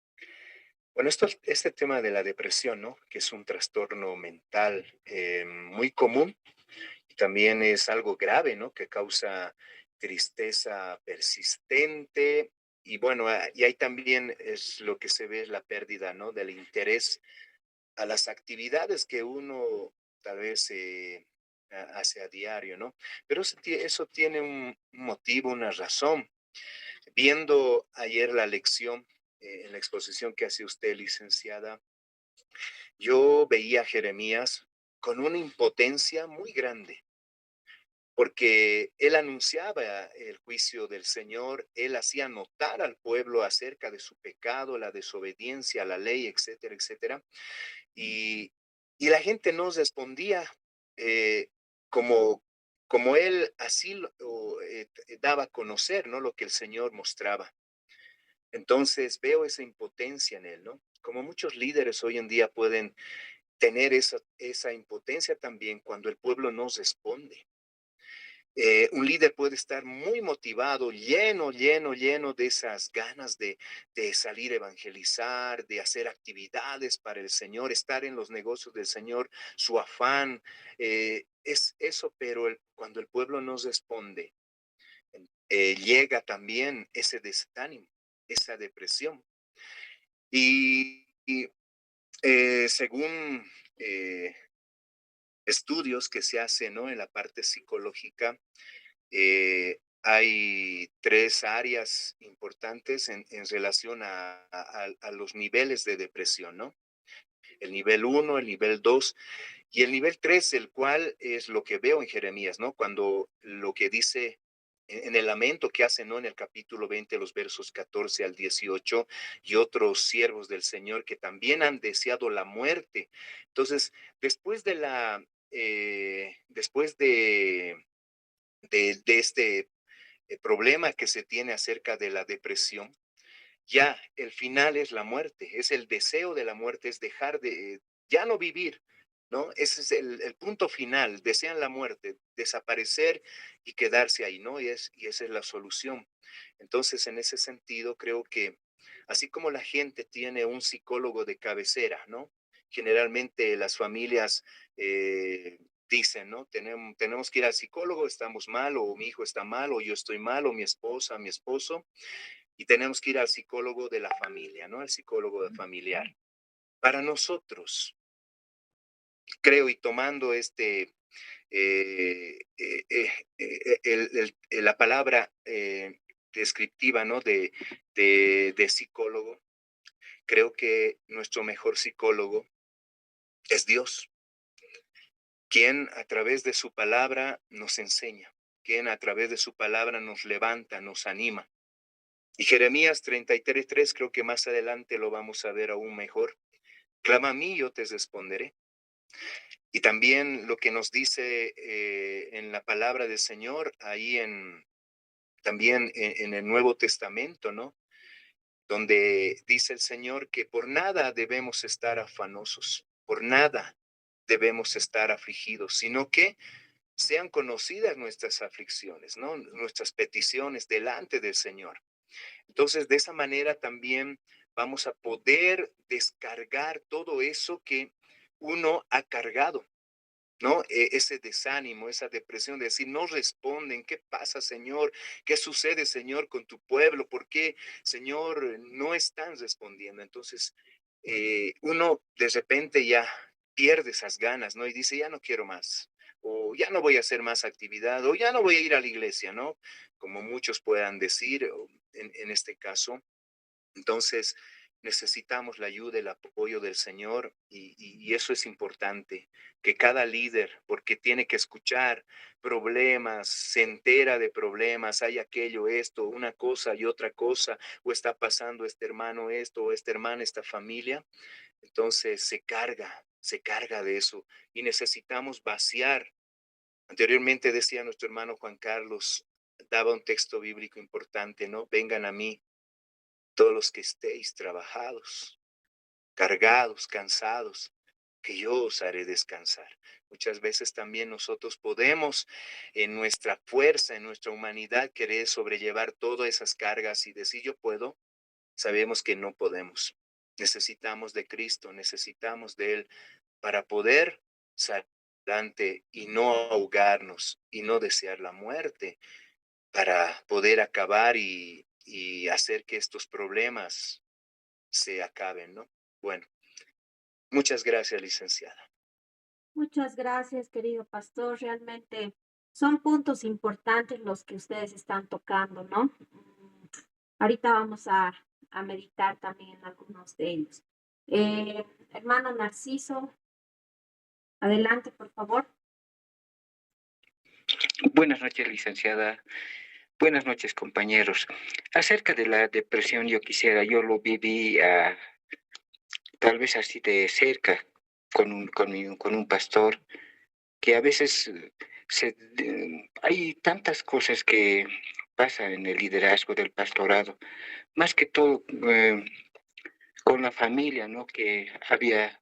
Bueno, este tema de la depresión, ¿no? Que es un trastorno mental muy común y también es algo grave, ¿no? Que causa tristeza persistente y bueno, y ahí también es lo que se ve es la pérdida, ¿no? Del interés a las actividades que uno tal vez hace a diario, ¿no? Pero eso tiene un motivo, una razón. Viendo ayer la lección, en la exposición que hace usted, licenciada, yo veía a Jeremías con una impotencia muy grande, porque él anunciaba el juicio del Señor, él hacía notar al pueblo acerca de su pecado, la desobediencia a la ley, etcétera, etcétera, y, y la gente no respondía eh, como, como él así daba a conocer, ¿no? Lo que el Señor mostraba. Entonces veo esa impotencia en él, ¿no? Como muchos líderes hoy en día pueden tener esa impotencia también cuando el pueblo no responde. Un líder puede estar muy motivado, lleno de esas ganas de salir a evangelizar, de hacer actividades para el Señor, estar en los negocios del Señor, su afán, es eso, pero cuando el pueblo nos responde, llega también ese desánimo, esa depresión. Y según estudios que se hacen, ¿no? En la parte psicológica, hay tres áreas importantes en relación a los niveles de depresión, ¿no? El nivel 1, el nivel 2 y el nivel 3, el cual es lo que veo en Jeremías, ¿no? Cuando lo que dice en el lamento que hace, ¿no? En el capítulo 20, los versos 14 al 18, y otros siervos del Señor que también han deseado la muerte. Entonces, después de después de este problema que se tiene acerca de la depresión, ya el final es la muerte, es el deseo de la muerte, es dejar de, ya no vivir, ¿no? Ese es el punto final, desean la muerte, desaparecer y quedarse ahí, ¿no? Y esa es la solución. Entonces, en ese sentido, creo que así como la gente tiene un psicólogo de cabecera, ¿no? Generalmente las familias dicen, ¿no? Tenemos que ir al psicólogo, estamos mal, o mi hijo está mal, o yo estoy mal, o mi esposa, mi esposo, y tenemos que ir al psicólogo de la familia, ¿no? Al psicólogo familiar. Para nosotros, creo, y tomando la palabra descriptiva, ¿no? De psicólogo, creo que nuestro mejor psicólogo es Dios, quien a través de su palabra nos enseña, quien a través de su palabra nos levanta, nos anima. Y Jeremías 33:3, creo que más adelante lo vamos a ver aún mejor. Clama a mí, yo te responderé. Y también lo que nos dice en la palabra del Señor, ahí también en el Nuevo Testamento, ¿no? Donde dice el Señor que por nada debemos estar afanosos, por nada debemos estar afligidos, sino que sean conocidas nuestras aflicciones, ¿no? Nuestras peticiones delante del Señor. Entonces, de esa manera también vamos a poder descargar todo eso que uno ha cargado, ¿no? Ese desánimo, esa depresión de decir, no responden, ¿qué pasa, Señor? ¿Qué sucede, Señor, con tu pueblo? ¿Por qué, Señor, no están respondiendo? Entonces, uno de repente ya pierde esas ganas, ¿no? Y dice, ya no quiero más, o ya no voy a hacer más actividad, o ya no voy a ir a la iglesia, ¿no? Como muchos puedan decir en este caso. Entonces, necesitamos la ayuda, el apoyo del Señor y eso es importante, que cada líder, porque tiene que escuchar problemas, se entera de problemas, hay aquello, esto, una cosa y otra cosa, o está pasando este hermano esto, o esta hermana, esta familia, entonces se carga de eso y necesitamos vaciar. Anteriormente decía nuestro hermano Juan Carlos, daba un texto bíblico importante, ¿no? Vengan a mí todos los que estéis trabajados, cargados, cansados, que yo os haré descansar. Muchas veces también nosotros podemos, en nuestra fuerza, en nuestra humanidad, querer sobrellevar todas esas cargas y decir yo puedo. Sabemos que no podemos. Necesitamos de Cristo, necesitamos de Él para poder salir adelante y no ahogarnos y no desear la muerte, para poder acabar y hacer que estos problemas se acaben, ¿no? Bueno, muchas gracias, licenciada. Muchas gracias, querido pastor. Realmente son puntos importantes los que ustedes están tocando, ¿no? Ahorita vamos a meditar también en algunos de ellos. Hermano Narciso, adelante, por favor. Buenas noches, licenciada. Buenas noches, compañeros. Acerca de la depresión, yo lo viví tal vez así de cerca con un pastor, que a veces hay tantas cosas que pasan en el liderazgo del pastorado, más que todo con la familia, ¿no? Que había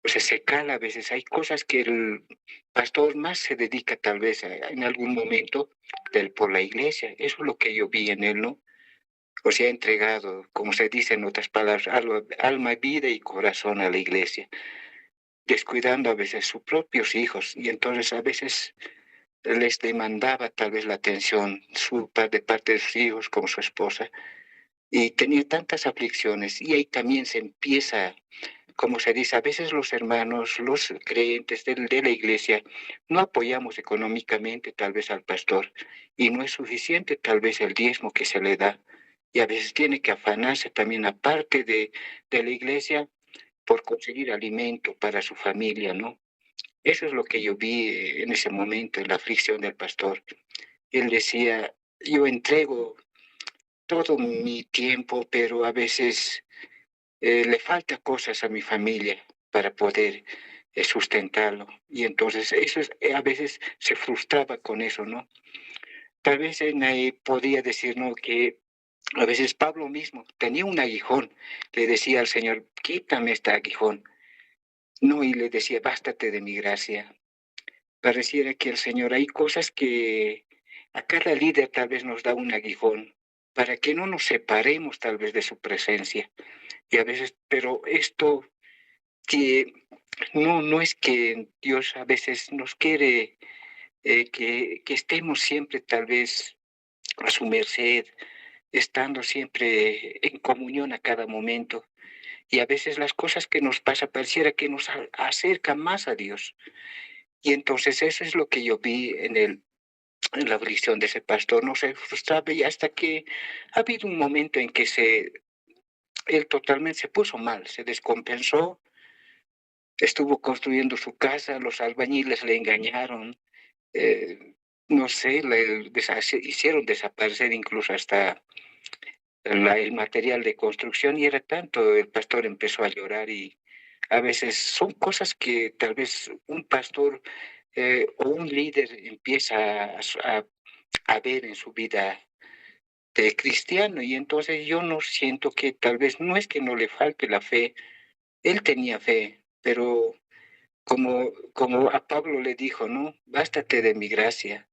o sea, se cala a veces. Hay cosas que el pastor más se dedica tal vez en algún momento por la iglesia. Eso es lo que yo vi en él, ¿no? O sea, ha entregado, como se dice en otras palabras, alma, vida y corazón a la iglesia, descuidando a veces sus propios hijos. Y entonces a veces les demandaba tal vez la atención de parte de sus hijos como su esposa. Y tenía tantas aflicciones. Y ahí también se empieza, como se dice, a veces los hermanos, los creyentes de la iglesia, no apoyamos económicamente tal vez al pastor y no es suficiente tal vez el diezmo que se le da. Y a veces tiene que afanarse también aparte de la iglesia por conseguir alimento para su familia, ¿no? Eso es lo que yo vi en ese momento, en la aflicción del pastor. Él decía, yo entrego todo mi tiempo, pero a veces le falta cosas a mi familia para poder sustentarlo. Y entonces eso a veces se frustraba con eso, ¿no? Tal vez en ahí podía decir, ¿no? Que a veces Pablo mismo tenía un aguijón, le decía al Señor, quítame este aguijón. No, y le decía, bástate de mi gracia. Pareciera que el Señor, hay cosas que a cada líder tal vez nos da un aguijón para que no nos separemos tal vez de su presencia. Y a veces, pero esto que no es que Dios a veces nos quiere que estemos siempre tal vez a su merced, estando siempre en comunión a cada momento. Y a veces las cosas que nos pasa pareciera que nos acercan más a Dios. Y entonces eso es lo que yo vi en la aflicción de ese pastor. No se frustraba y hasta que ha habido un momento en que él totalmente se puso mal, se descompensó. Estuvo construyendo su casa, los albañiles le engañaron, no sé, hicieron desaparecer incluso hasta el material de construcción y era tanto, el pastor empezó a llorar y a veces son cosas que tal vez un pastor o un líder empieza a ver en su vida de cristiano y entonces yo no siento que tal vez no es que no le falte la fe, él tenía fe, pero como a Pablo le dijo, ¿no? Bástate de mi gracia,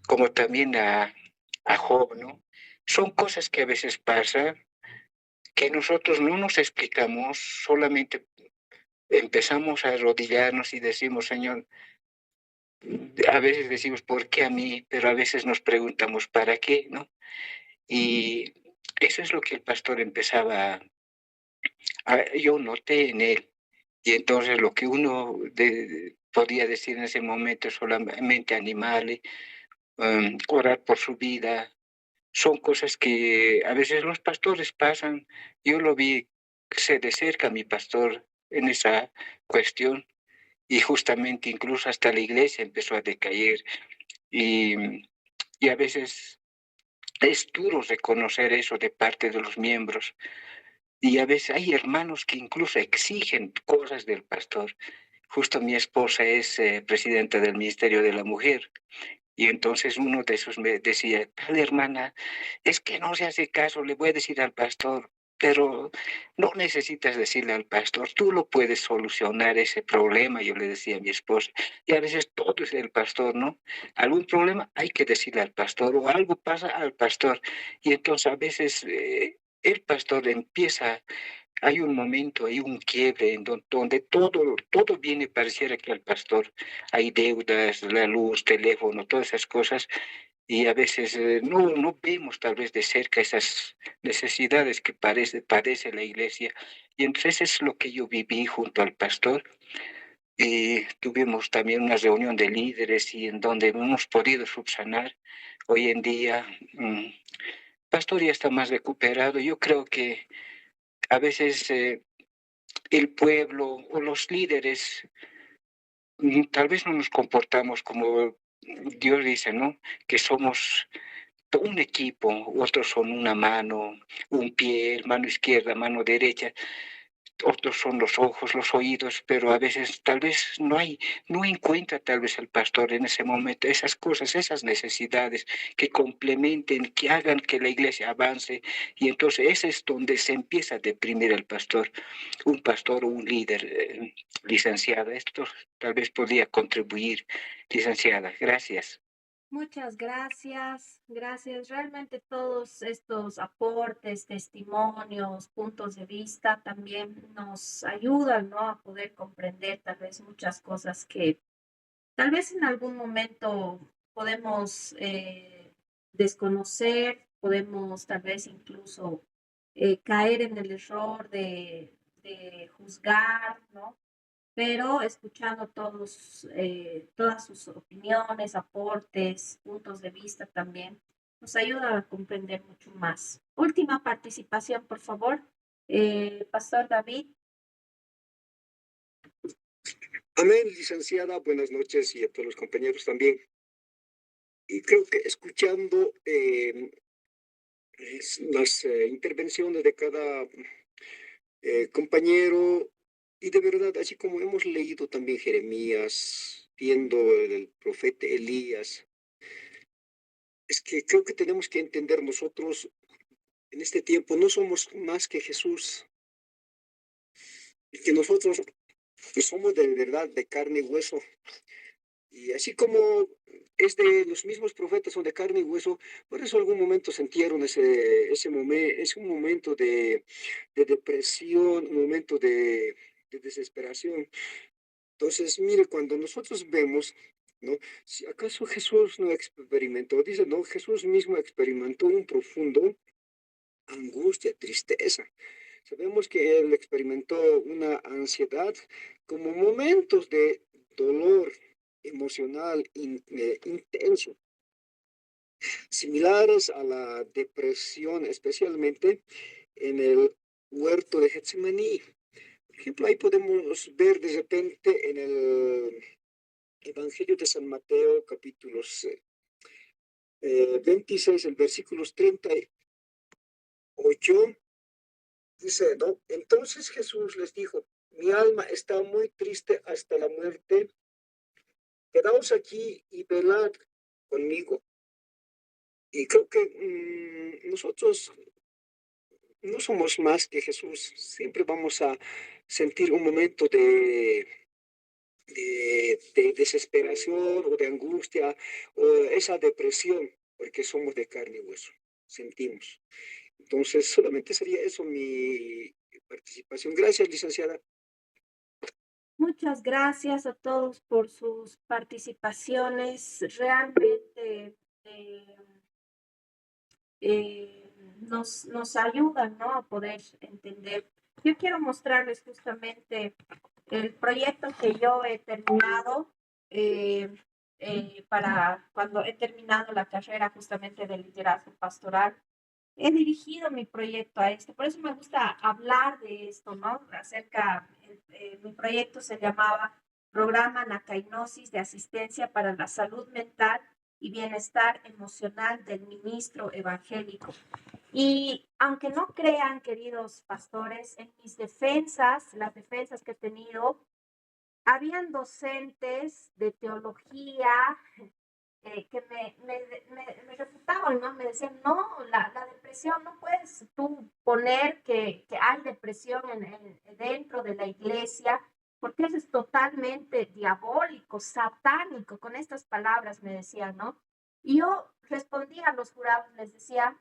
como también a Job, ¿no? Son cosas que a veces pasan, que nosotros no nos explicamos, solamente empezamos a arrodillarnos y decimos, Señor, a veces decimos, ¿por qué a mí? Pero a veces nos preguntamos, ¿para qué? ¿No? Y eso es lo que el pastor empezaba yo noté en él. Y entonces lo que uno podía decir en ese momento es solamente animarle, orar por su vida. Son cosas que a veces los pastores pasan. Yo lo vi de cerca a mi pastor en esa cuestión y justamente incluso hasta la iglesia empezó a decaer y, y a veces es duro reconocer eso de parte de los miembros. Y a veces hay hermanos que incluso exigen cosas del pastor. Justo mi esposa es presidenta del Ministerio de la Mujer. Y entonces uno de esos me decía, tal hermana, es que no se hace caso, le voy a decir al pastor, pero no necesitas decirle al pastor, tú lo puedes solucionar ese problema, yo le decía a mi esposa. Y a veces todo es el pastor, ¿no? Algún problema hay que decirle al pastor o algo pasa al pastor. Y entonces a veces el pastor empieza, hay un momento, hay un quiebre en donde todo viene, pareciera que al pastor. Hay deudas, la luz, teléfono, todas esas cosas, y a veces no vemos tal vez de cerca esas necesidades que padece la iglesia. Y entonces es lo que yo viví junto al pastor. Y tuvimos también una reunión de líderes y en donde hemos podido subsanar. Hoy en día, pastor ya está más recuperado. Yo creo que a veces el pueblo o los líderes tal vez no nos comportamos como Dios dice, ¿no? Que somos un equipo, otros son una mano, un pie, mano izquierda, mano derecha. otros son los ojos, los oídos, pero a veces tal vez no encuentra tal vez el pastor en ese momento esas cosas, esas necesidades que complementen, que hagan que la iglesia avance, y entonces ese es donde se empieza a deprimir el pastor o un líder, licenciada. Esto tal vez podría contribuir, licenciada. Gracias. Muchas gracias, gracias. Realmente todos estos aportes, testimonios, puntos de vista también nos ayudan, ¿no? A poder comprender tal vez muchas cosas que tal vez en algún momento podemos desconocer, podemos tal vez incluso caer en el error de juzgar, ¿no? Pero escuchando todas sus opiniones, aportes, puntos de vista también, nos ayuda a comprender mucho más. Última participación, por favor. Pastor David. Amén, licenciada. Buenas noches y a todos los compañeros también. Y creo que escuchando las intervenciones de cada compañero, y de verdad, así como hemos leído también Jeremías, viendo el profeta Elías, es que creo que tenemos que entender nosotros en este tiempo no somos más que Jesús, y que nosotros somos de verdad de carne y hueso. Y así como los mismos profetas son de carne y hueso, por eso algún momento sintieron es un momento de depresión, un momento de desesperación. Entonces, mire, cuando nosotros vemos, ¿no? Si acaso Jesús no experimentó, dice, no, Jesús mismo experimentó un profundo angustia, tristeza. Sabemos que él experimentó una ansiedad como momentos de dolor emocional intenso, similares a la depresión, especialmente en el huerto de Getsemaní. Por ejemplo, ahí podemos ver de repente en el Evangelio de San Mateo, capítulos 26, el versículos 38, dice, ¿no? Entonces Jesús les dijo, mi alma está muy triste hasta la muerte, quedaos aquí y velad conmigo. Y creo que nosotros no somos más que Jesús. Siempre vamos a sentir un momento de desesperación o de angustia o esa depresión, porque somos de carne y hueso, sentimos. Entonces, solamente sería eso mi participación. Gracias, licenciada. Muchas gracias a todos por sus participaciones. Realmente nos ayudan, ¿no? A poder entender. Yo quiero mostrarles justamente el proyecto que yo he terminado para cuando he terminado la carrera justamente de liderazgo pastoral. He dirigido mi proyecto a esto, por eso me gusta hablar de esto, ¿no? Mi proyecto se llamaba Programa Nacainosis de Asistencia para la Salud Mental y Bienestar Emocional del Ministro Evangélico. Y aunque no crean, queridos pastores, en mis defensas, las defensas que he tenido, habían docentes de teología que me refutaban, ¿no? Me decían, no, la depresión, no puedes tú poner que hay depresión dentro de la iglesia, porque eso es totalmente diabólico, satánico, con estas palabras me decían, ¿no? Y yo respondía a los jurados, les decía,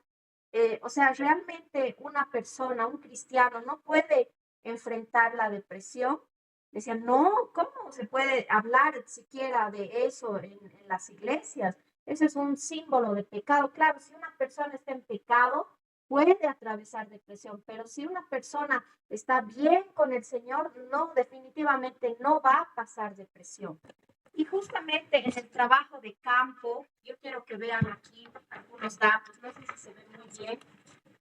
o sea, realmente una persona, un cristiano, no puede enfrentar la depresión. Decían, no, ¿cómo se puede hablar siquiera de eso en las iglesias? Ese es un símbolo de pecado. Claro, si una persona está en pecado, puede atravesar depresión, pero si una persona está bien con el Señor, no, definitivamente no va a pasar depresión. Y justamente en el trabajo de campo, yo quiero que vean aquí algunos datos, no sé si se ven muy bien,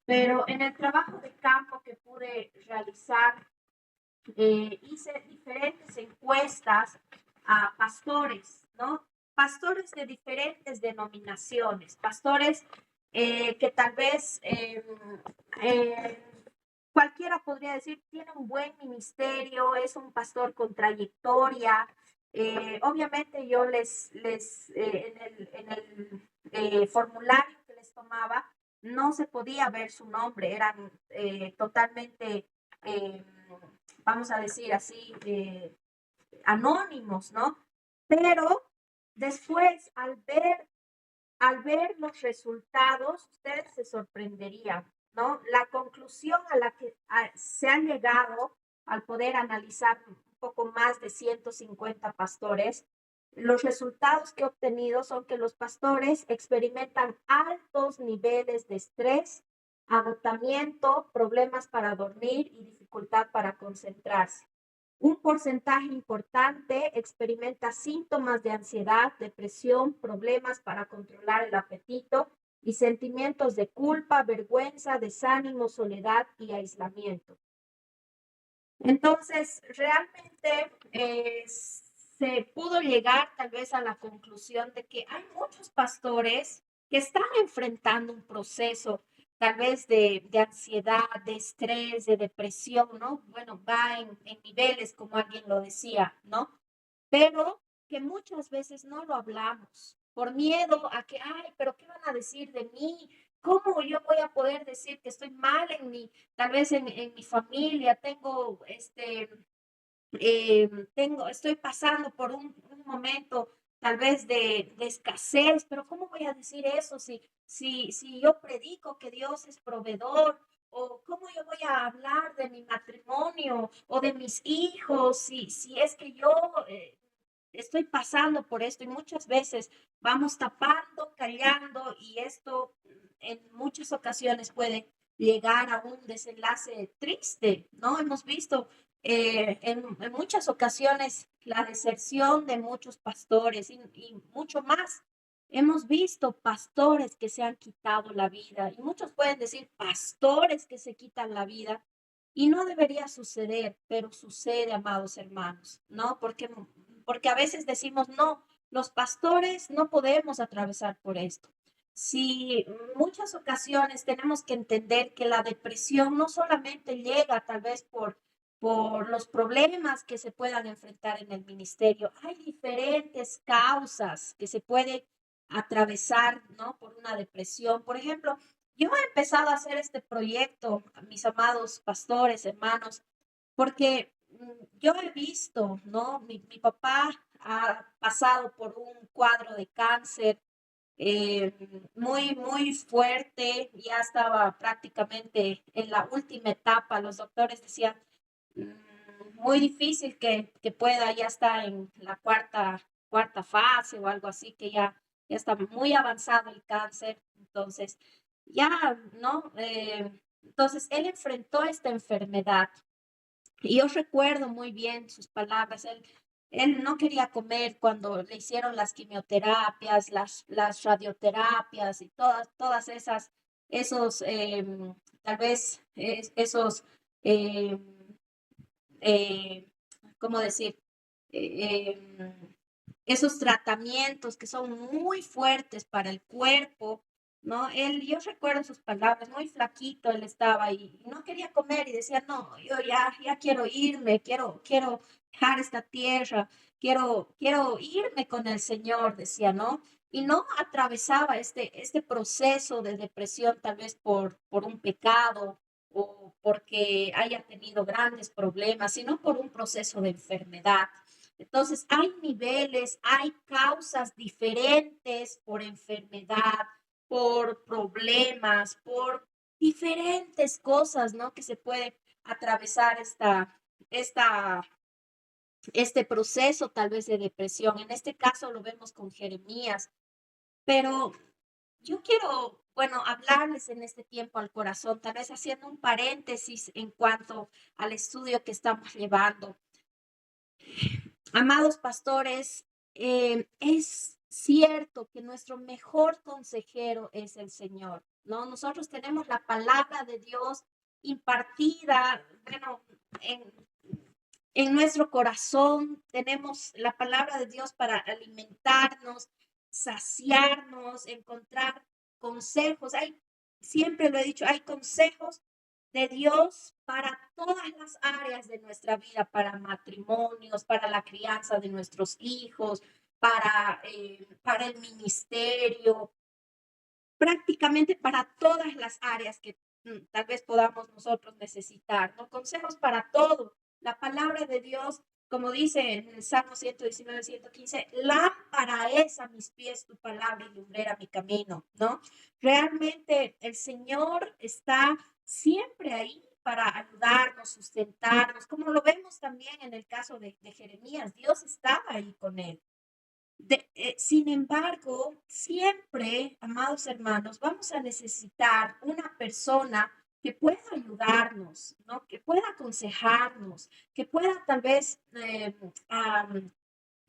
pero en el trabajo de campo que pude realizar, hice diferentes encuestas a pastores, ¿no? Pastores de diferentes denominaciones, pastores que tal vez cualquiera podría decir, tiene un buen ministerio, es un pastor con trayectoria. Obviamente yo en el formulario que les tomaba, no se podía ver su nombre, eran totalmente, eh, vamos a decir así, anónimos, ¿no? Pero después, al ver los resultados, ustedes se sorprenderían, ¿no? La conclusión a la que se han llegado al poder analizar un poco más de 150 pastores, los resultados que he obtenido son que los pastores experimentan altos niveles de estrés, agotamiento, problemas para dormir y dificultad para concentrarse. Un porcentaje importante experimenta síntomas de ansiedad, depresión, problemas para controlar el apetito y sentimientos de culpa, vergüenza, desánimo, soledad y aislamiento. Entonces, realmente se pudo llegar tal vez a la conclusión de que hay muchos pastores que están enfrentando un proceso tal vez de ansiedad, de estrés, de depresión, ¿no? Bueno, va en niveles, como alguien lo decía, ¿no? Pero que muchas veces no lo hablamos por miedo a que, ay, pero ¿qué van a decir de mí? ¿Cómo yo voy a poder decir que estoy mal tal vez en mi familia, estoy pasando por un momento tal vez de escasez, pero ¿cómo voy a decir eso si yo predico que Dios es proveedor? ¿O cómo yo voy a hablar de mi matrimonio o de mis hijos si es que yo estoy pasando por esto? Y muchas veces vamos tapando, callando, y esto en muchas ocasiones puede llegar a un desenlace triste, ¿no? Hemos visto en muchas ocasiones la deserción de muchos pastores y mucho más. Hemos visto pastores que se han quitado la vida, y muchos pueden decir pastores que se quitan la vida, y no debería suceder, pero sucede, amados hermanos, ¿no? Porque a veces decimos, no, los pastores no podemos atravesar por esto. Si muchas ocasiones tenemos que entender que la depresión no solamente llega tal vez por los problemas que se puedan enfrentar en el ministerio, hay diferentes causas que se pueden atravesar, ¿no? Por una depresión. Por ejemplo, yo he empezado a hacer este proyecto, mis amados pastores, hermanos, porque yo he visto, ¿no? Mi papá ha pasado por un cuadro de cáncer eh, muy, muy fuerte, ya estaba prácticamente en la última etapa. Los doctores decían, muy difícil que pueda, ya está en la cuarta fase o algo así, que ya está muy avanzado el cáncer. Entonces, ya, ¿no? Entonces, él enfrentó esta enfermedad y yo recuerdo muy bien sus palabras. Él no quería comer cuando le hicieron las quimioterapias, las radioterapias y todas tal vez esos, em, eh, ¿cómo decir? Esos tratamientos que son muy fuertes para el cuerpo, ¿no? Yo recuerdo sus palabras, muy flaquito él estaba y no quería comer y decía, no, yo ya quiero irme, quiero dejar esta tierra, quiero irme con el Señor, decía, ¿no? Y no atravesaba este proceso de depresión tal vez por un pecado o porque haya tenido grandes problemas, sino por un proceso de enfermedad. Entonces, hay niveles, hay causas diferentes por enfermedad, por problemas, por diferentes cosas, ¿no? Que se puede atravesar esta, este proceso tal vez de depresión. En este caso lo vemos con Jeremías, pero yo quiero, bueno, hablarles en este tiempo al corazón, tal vez haciendo un paréntesis en cuanto al estudio que estamos llevando. Amados pastores, es cierto que nuestro mejor consejero es el Señor, ¿no? Nosotros tenemos la palabra de Dios impartida, bueno, en nuestro corazón, tenemos la palabra de Dios para alimentarnos, saciarnos, encontrar consejos. Siempre lo he dicho, hay consejos de Dios para todas las áreas de nuestra vida, para matrimonios, para la crianza de nuestros hijos, para el ministerio, prácticamente para todas las áreas que tal vez podamos nosotros necesitar, ¿no? Consejos para todo. La palabra de Dios, como dice en el Salmo 119, 115, lámpara es a mis pies tu palabra y lumbrera mi camino, ¿no? Realmente el Señor está siempre ahí para ayudarnos, sustentarnos, como lo vemos también en el caso de Jeremías. Dios estaba ahí con él. Sin embargo, siempre, amados hermanos, vamos a necesitar una persona que pueda ayudarnos, ¿no? Que pueda aconsejarnos, que pueda tal vez,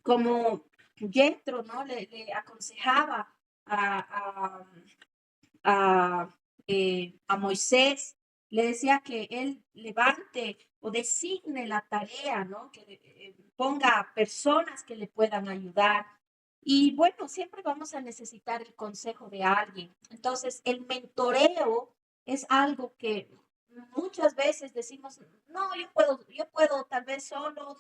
como Jethro, ¿no? Le aconsejaba a, a Moisés, le decía que él levante o designe la tarea, ¿no? Que ponga personas que le puedan ayudar. Y bueno, siempre vamos a necesitar el consejo de alguien. Entonces, el mentoreo es algo que muchas veces decimos, no, yo puedo tal vez solo,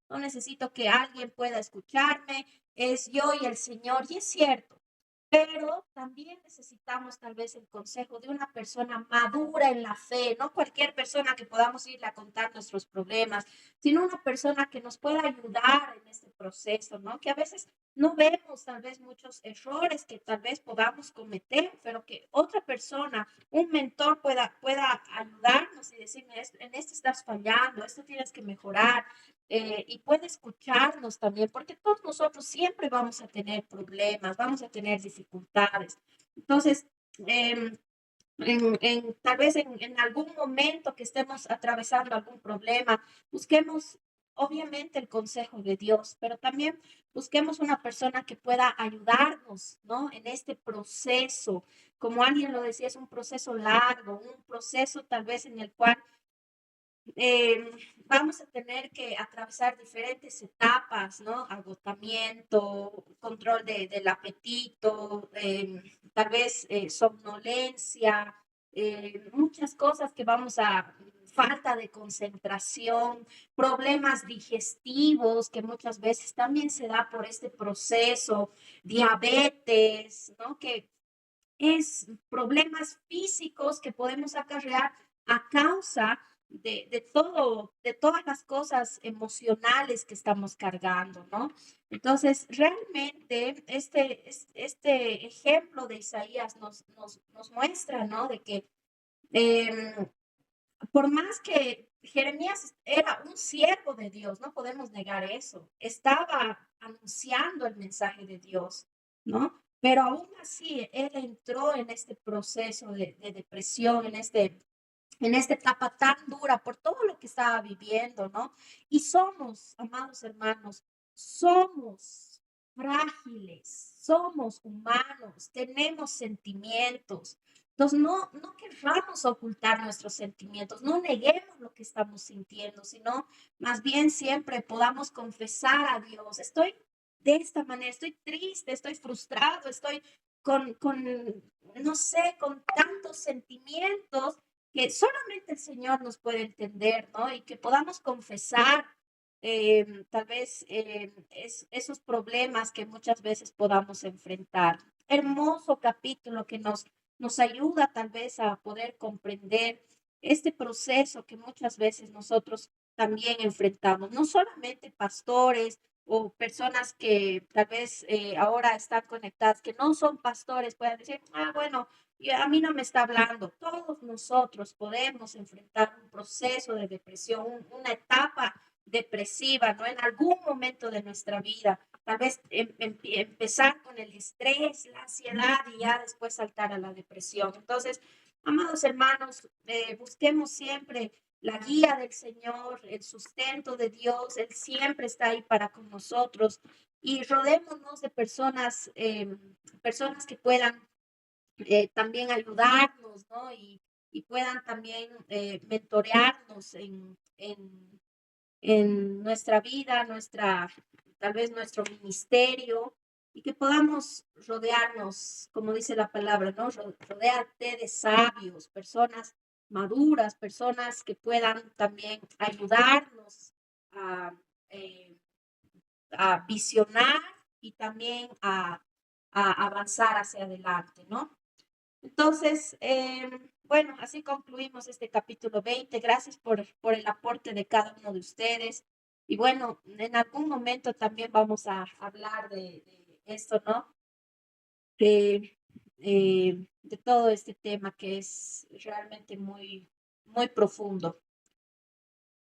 no necesito que alguien pueda escucharme, es yo y el Señor. Y es cierto, pero también necesitamos tal vez el consejo de una persona madura en la fe, no cualquier persona que podamos irle a contar nuestros problemas, sino una persona que nos pueda ayudar en este proceso, ¿no? Que a veces no vemos tal vez muchos errores que tal vez podamos cometer, pero que otra persona, un mentor pueda ayudarnos y decirme, en esto estás fallando, esto tienes que mejorar, y puede escucharnos también, porque todos nosotros siempre vamos a tener problemas, vamos a tener dificultades. Entonces, em, tal vez en algún momento que estemos atravesando algún problema, busquemos obviamente el consejo de Dios, pero también busquemos una persona que pueda ayudarnos, ¿no? En este proceso, como alguien lo decía, es un proceso largo, un proceso tal vez en el cual vamos a tener que atravesar diferentes etapas, ¿no? Agotamiento, control del apetito, tal vez somnolencia, muchas cosas que vamos a, falta de concentración, problemas digestivos que muchas veces también se da por este proceso, diabetes, ¿no? Que es problemas físicos que podemos acarrear a causa de todas las cosas emocionales que estamos cargando, ¿no? Entonces, realmente, este ejemplo de Isaías nos muestra, ¿no? De que por más que Jeremías era un siervo de Dios, no podemos negar eso, estaba anunciando el mensaje de Dios, ¿no? Pero aún así, él entró en este proceso de depresión, en esta etapa tan dura por todo lo que estaba viviendo, ¿no? Y somos, amados hermanos, somos frágiles, somos humanos, tenemos sentimientos. Entonces, no querramos ocultar nuestros sentimientos, no neguemos lo que estamos sintiendo, sino más bien siempre podamos confesar a Dios, estoy de esta manera, estoy triste, estoy frustrado, estoy con no sé, con tantos sentimientos que solamente el Señor nos puede entender, ¿no? Y que podamos confesar tal vez esos problemas que muchas veces podamos enfrentar. Hermoso capítulo que nos ayuda tal vez a poder comprender este proceso que muchas veces nosotros también enfrentamos, no solamente pastores o personas que tal vez ahora están conectadas, que no son pastores, puedan decir, ah, bueno, y a mí no me está hablando. Todos nosotros podemos enfrentar un proceso de depresión, una etapa depresiva, ¿no? En algún momento de nuestra vida. Tal vez empezar con el estrés, la ansiedad y ya después saltar a la depresión. Entonces, amados hermanos, busquemos siempre la guía del Señor, el sustento de Dios. Él siempre está ahí para con nosotros. Y rodémonos de personas que puedan también ayudarnos, ¿no? Y puedan también mentorearnos en nuestra vida, tal vez nuestro ministerio, y que podamos rodearnos, como dice la palabra, ¿no? Rodearte de sabios, personas maduras, personas que puedan también ayudarnos a, eh, a visionar y también a avanzar hacia adelante, ¿no? Entonces, bueno, así concluimos este capítulo 20. Gracias por el aporte de cada uno de ustedes. Y bueno, en algún momento también vamos a hablar de esto, ¿no? De todo este tema que es realmente muy, muy profundo.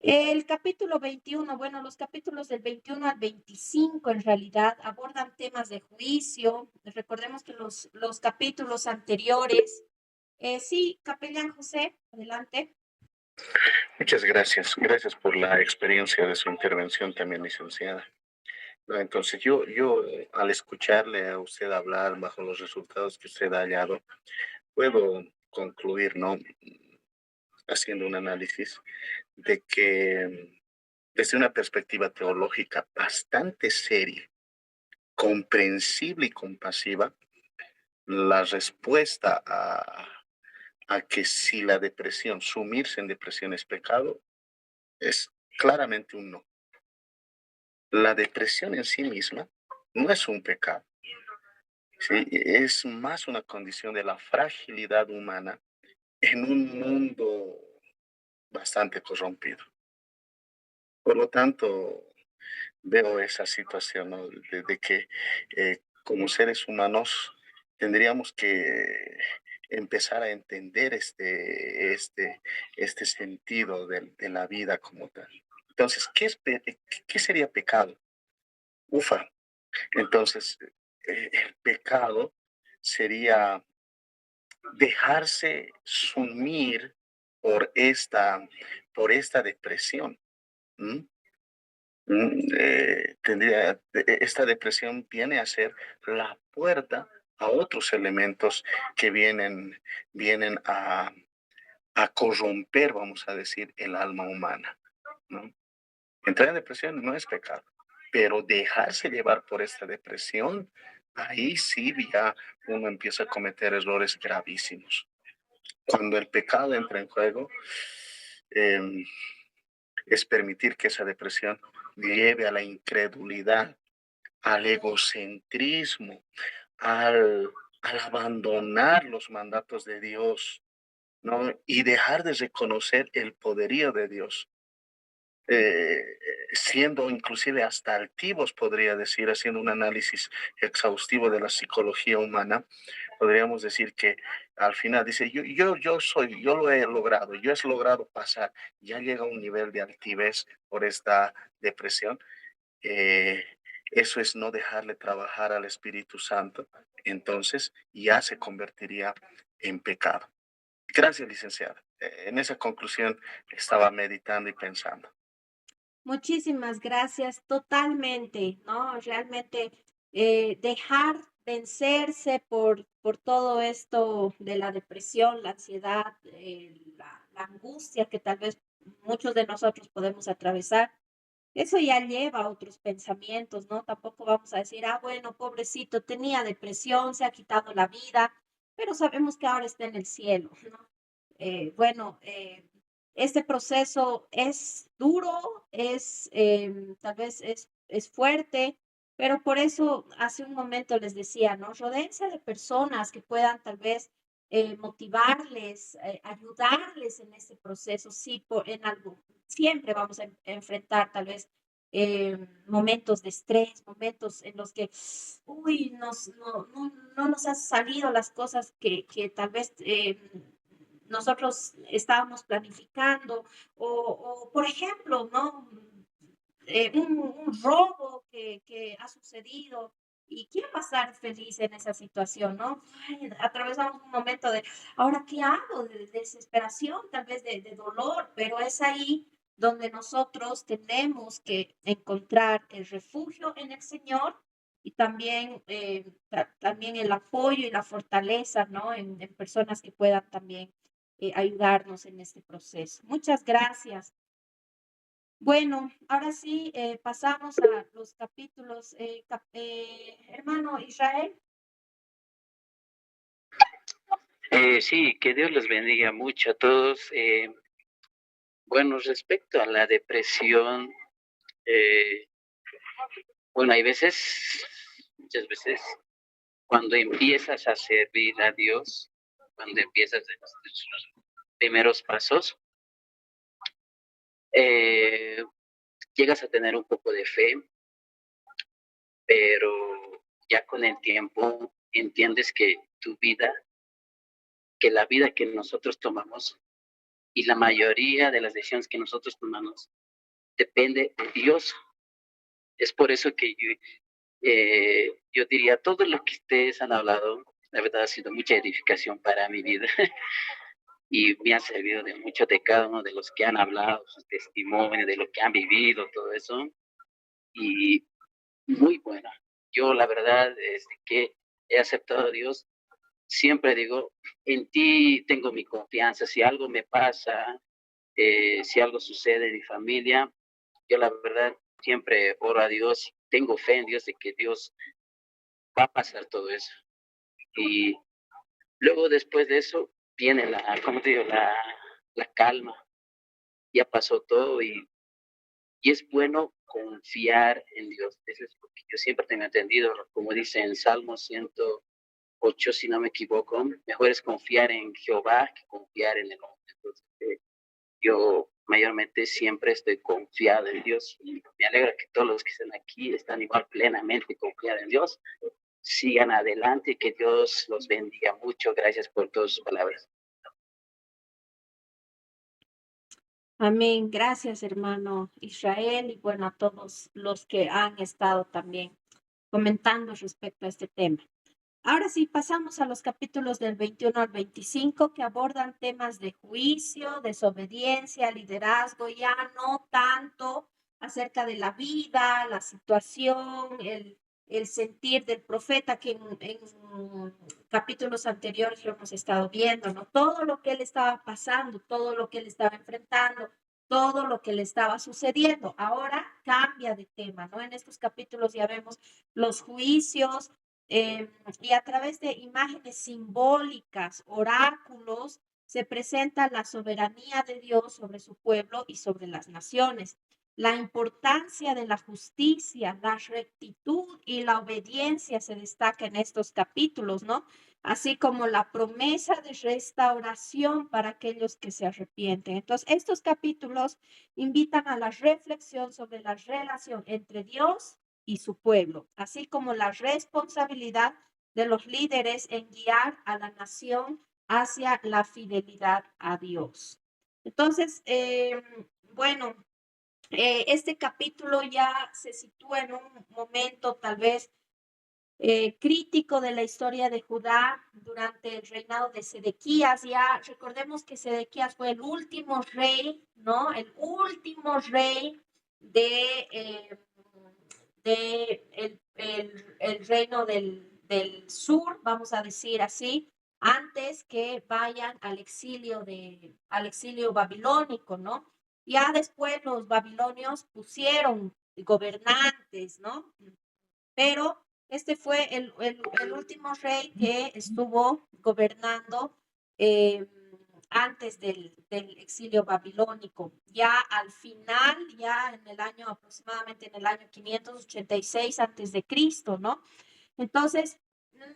El capítulo 21, bueno, los capítulos del 21 al 25 en realidad abordan temas de juicio. Recordemos que los capítulos anteriores, sí, capellán José, adelante. Muchas gracias. Gracias por la experiencia de su intervención también, licenciada. No, entonces, al escucharle a usted hablar bajo los resultados que usted ha hallado, puedo concluir, ¿no? Haciendo un análisis de que desde una perspectiva teológica bastante seria, comprensible y compasiva, la respuesta a que si la depresión, sumirse en depresión es pecado, es claramente un no. La depresión en sí misma no es un pecado, ¿sí? Es más una condición de la fragilidad humana en un mundo bastante corrompido. Por lo tanto, veo esa situación, ¿no? De que como seres humanos tendríamos que empezar a entender este sentido de la vida como tal. Entonces, ¿qué sería pecado? Ufa. Entonces, el pecado sería dejarse sumir por esta depresión. ¿M? Esta depresión viene a ser la puerta a otros elementos que vienen a corromper, vamos a decir, el alma humana, ¿no? Entrar en depresión no es pecado, pero dejarse llevar por esta depresión, ahí sí ya uno empieza a cometer errores gravísimos. Cuando el pecado entra en juego, es permitir que esa depresión lleve a la incredulidad, al egocentrismo, al abandonar los mandatos de Dios, ¿no? Y dejar de reconocer el poderío de Dios. Siendo inclusive hasta altivos, podría decir, haciendo un análisis exhaustivo de la psicología humana, podríamos decir que al final dice, yo lo he logrado, yo he logrado pasar, ya llega a un nivel de altivez por esta depresión. eh, Eso es no dejarle trabajar al Espíritu Santo, entonces ya se convertiría en pecado. Gracias, licenciada. En esa conclusión estaba meditando y pensando. Muchísimas gracias, totalmente, ¿no? Realmente dejar vencerse por todo esto de la depresión, la ansiedad, la angustia que tal vez muchos de nosotros podemos atravesar. Eso ya lleva a otros pensamientos, ¿no? Tampoco vamos a decir, ah, bueno, pobrecito, tenía depresión, se ha quitado la vida, pero sabemos que ahora está en el cielo, ¿no? Bueno, este proceso es duro, tal vez es fuerte, pero por eso hace un momento les decía, ¿no? Rodéense de personas que puedan tal vez motivarles, ayudarles en este proceso, sí, en algo. Siempre vamos a enfrentar tal vez momentos de estrés, momentos en los que, uy, no nos han salido las cosas que tal vez nosotros estábamos planificando, por ejemplo, ¿no? Un robo que ha sucedido. ¿Y quién va a estar feliz en esa situación, no? Ay, atravesamos un momento de, ¿ahora qué hago? De desesperación, tal vez de dolor, pero es ahí donde nosotros tenemos que encontrar el refugio en el Señor y también, también el apoyo y la fortaleza, ¿no? En personas que puedan también ayudarnos en este proceso. Muchas gracias. Bueno, ahora sí, pasamos a los capítulos. Hermano Israel. Sí, que Dios les bendiga mucho a todos. Bueno, respecto a la depresión, bueno, hay veces, muchas veces, cuando empiezas a servir a Dios, cuando empiezas los primeros pasos, eh, llegas a tener un poco de fe, pero ya con el tiempo entiendes que tu vida, que la vida que nosotros tomamos y la mayoría de las decisiones que nosotros tomamos depende de Dios. Es por eso que yo diría, todo lo que ustedes han hablado, la verdad ha sido mucha edificación para mi vida y me ha servido de mucho de cada uno de los que han hablado, sus testimonios, de lo que han vivido, todo eso, y muy buena. Yo la verdad es que he aceptado a Dios, siempre digo, en ti tengo mi confianza, si algo me pasa, si algo sucede en mi familia, yo la verdad siempre oro a Dios, tengo fe en Dios de que Dios va a pasar todo eso. Y luego después de eso viene ¿cómo te digo? La calma. Ya pasó todo y es bueno confiar en Dios. Eso es lo que yo siempre tengo entendido, como dice en Salmo 108, si no me equivoco, mejor es confiar en Jehová que confiar en el hombre. Entonces, yo mayormente siempre estoy confiado en Dios y me alegra que todos los que están aquí están igual plenamente confiados en Dios. Sigan adelante, que Dios los bendiga mucho. Gracias por todas sus palabras. Amén. Gracias, hermano Israel, y bueno, a todos los que han estado también comentando respecto a este tema. Ahora sí, pasamos a los capítulos del 21 al 25 que abordan temas de juicio, desobediencia, liderazgo, ya no tanto acerca de la vida, la situación, el sentir del profeta que en capítulos anteriores lo hemos estado viendo, ¿no? Todo lo que él estaba pasando, todo lo que él estaba enfrentando, todo lo que le estaba sucediendo. Ahora cambia de tema, ¿no? En estos capítulos ya vemos los juicios, y a través de imágenes simbólicas, oráculos, se presenta la soberanía de Dios sobre su pueblo y sobre las naciones. La importancia de la justicia, la rectitud y la obediencia se destaca en estos capítulos, ¿no? Así como la promesa de restauración para aquellos que se arrepienten. Entonces, estos capítulos invitan a la reflexión sobre la relación entre Dios y su pueblo, así como la responsabilidad de los líderes en guiar a la nación hacia la fidelidad a Dios. Entonces, bueno, este capítulo ya se sitúa en un momento tal vez crítico de la historia de Judá durante el reinado de Sedequías. Ya recordemos que Sedequías fue el último rey, ¿no? El último rey de el reino del sur, vamos a decir así, antes que vayan al exilio babilónico, ¿no? Ya después los babilonios pusieron gobernantes, ¿no? Pero este fue el último rey que estuvo gobernando antes del exilio babilónico. Ya al final, ya en el año aproximadamente en el año 586 antes de Cristo, ¿no? Entonces,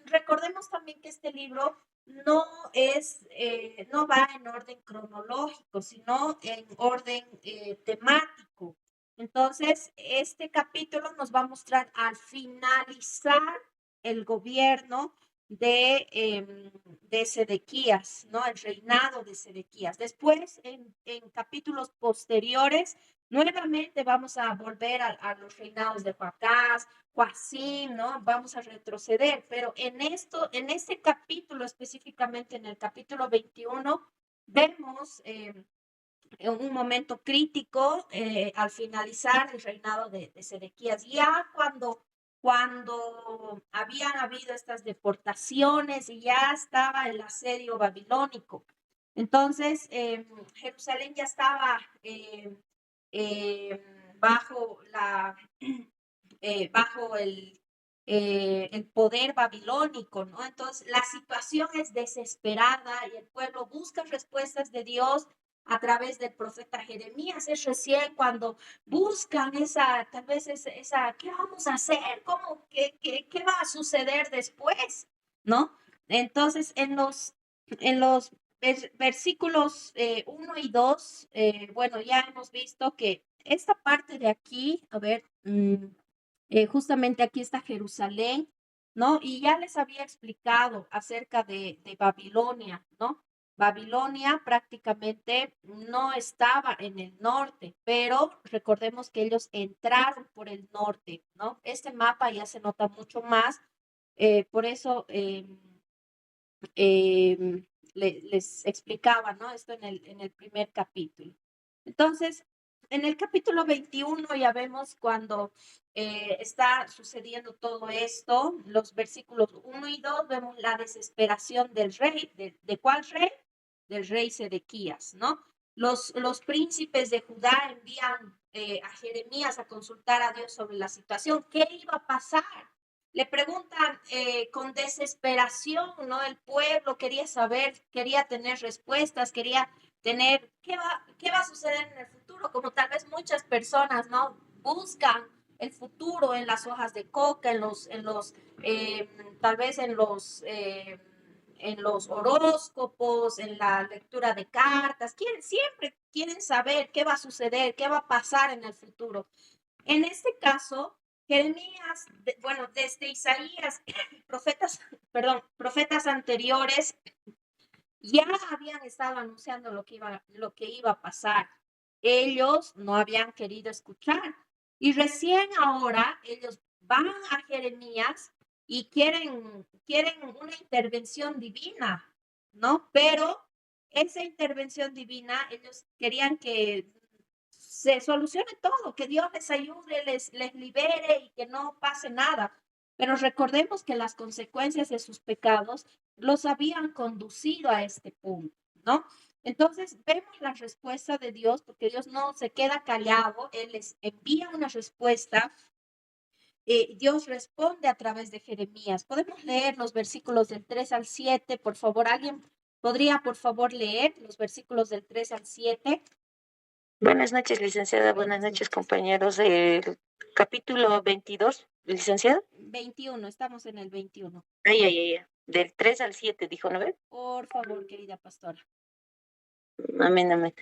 recordemos también que este libro no va en orden cronológico, sino en orden temático. Entonces, este capítulo nos va a mostrar al finalizar el gobierno de Sedequías, ¿no? El reinado de Sedequías. Después, en capítulos posteriores, nuevamente vamos a volver a los reinados de Joacás, Joacim, ¿no? Vamos a retroceder, pero en este capítulo, específicamente en el capítulo 21, vemos en un momento crítico al finalizar el reinado de Sedequías, ya cuando habían habido estas deportaciones y ya estaba el asedio babilónico. Entonces, Jerusalén ya estaba bajo bajo el poder babilónico, ¿no? Entonces, la situación es desesperada y el pueblo busca respuestas de Dios a través del profeta Jeremías. Es recién cuando buscan tal vez ¿qué vamos a hacer? ¿Cómo, qué va a suceder después? ¿No? Entonces, en los versículos 1 y 2, bueno, ya hemos visto que esta parte de aquí, a ver, justamente aquí está Jerusalén, ¿no? Y ya les había explicado acerca de Babilonia, ¿no? Babilonia prácticamente no estaba en el norte, pero recordemos que ellos entraron por el norte, ¿no? Este mapa ya se nota mucho más, por eso les explicaba, ¿no? Esto en el primer capítulo. Entonces, en el capítulo 21 ya vemos cuando está sucediendo todo esto, los versículos 1 y 2, vemos la desesperación del rey. ¿De cuál rey? Del rey Sedequías, ¿no? Los príncipes de Judá envían a Jeremías a consultar a Dios sobre la situación. ¿Qué iba a pasar? Le preguntan con desesperación, ¿no? El pueblo quería saber, quería tener respuestas, quería tener qué va a suceder en el futuro, como tal vez muchas personas, ¿no? Buscan el futuro en las hojas de coca, tal vez en los horóscopos, en la lectura de cartas, siempre quieren saber qué va a suceder, qué va a pasar en el futuro. En este caso, Jeremías, bueno, desde Isaías, profetas anteriores ya habían estado anunciando lo que iba a pasar. Ellos no habían querido escuchar. Y recién ahora ellos van a Jeremías y quieren una intervención divina, ¿no? Pero esa intervención divina, ellos querían que se solucione todo, que Dios les ayude, les libere y que no pase nada. Pero recordemos que las consecuencias de sus pecados los habían conducido a este punto, ¿no? Entonces vemos la respuesta de Dios, porque Dios no se queda callado, Él les envía una respuesta. Dios responde a través de Jeremías. Podemos leer los versículos del 3 al 7, por favor. ¿Alguien podría, por favor, leer los versículos del 3 al 7? Buenas noches, licenciada. Buenas noches, compañeros. El capítulo 22, licenciada. 21, estamos en el 21. Ay. Del 3 al 7, dijo, ¿no ve? Por favor, querida pastora. Amén.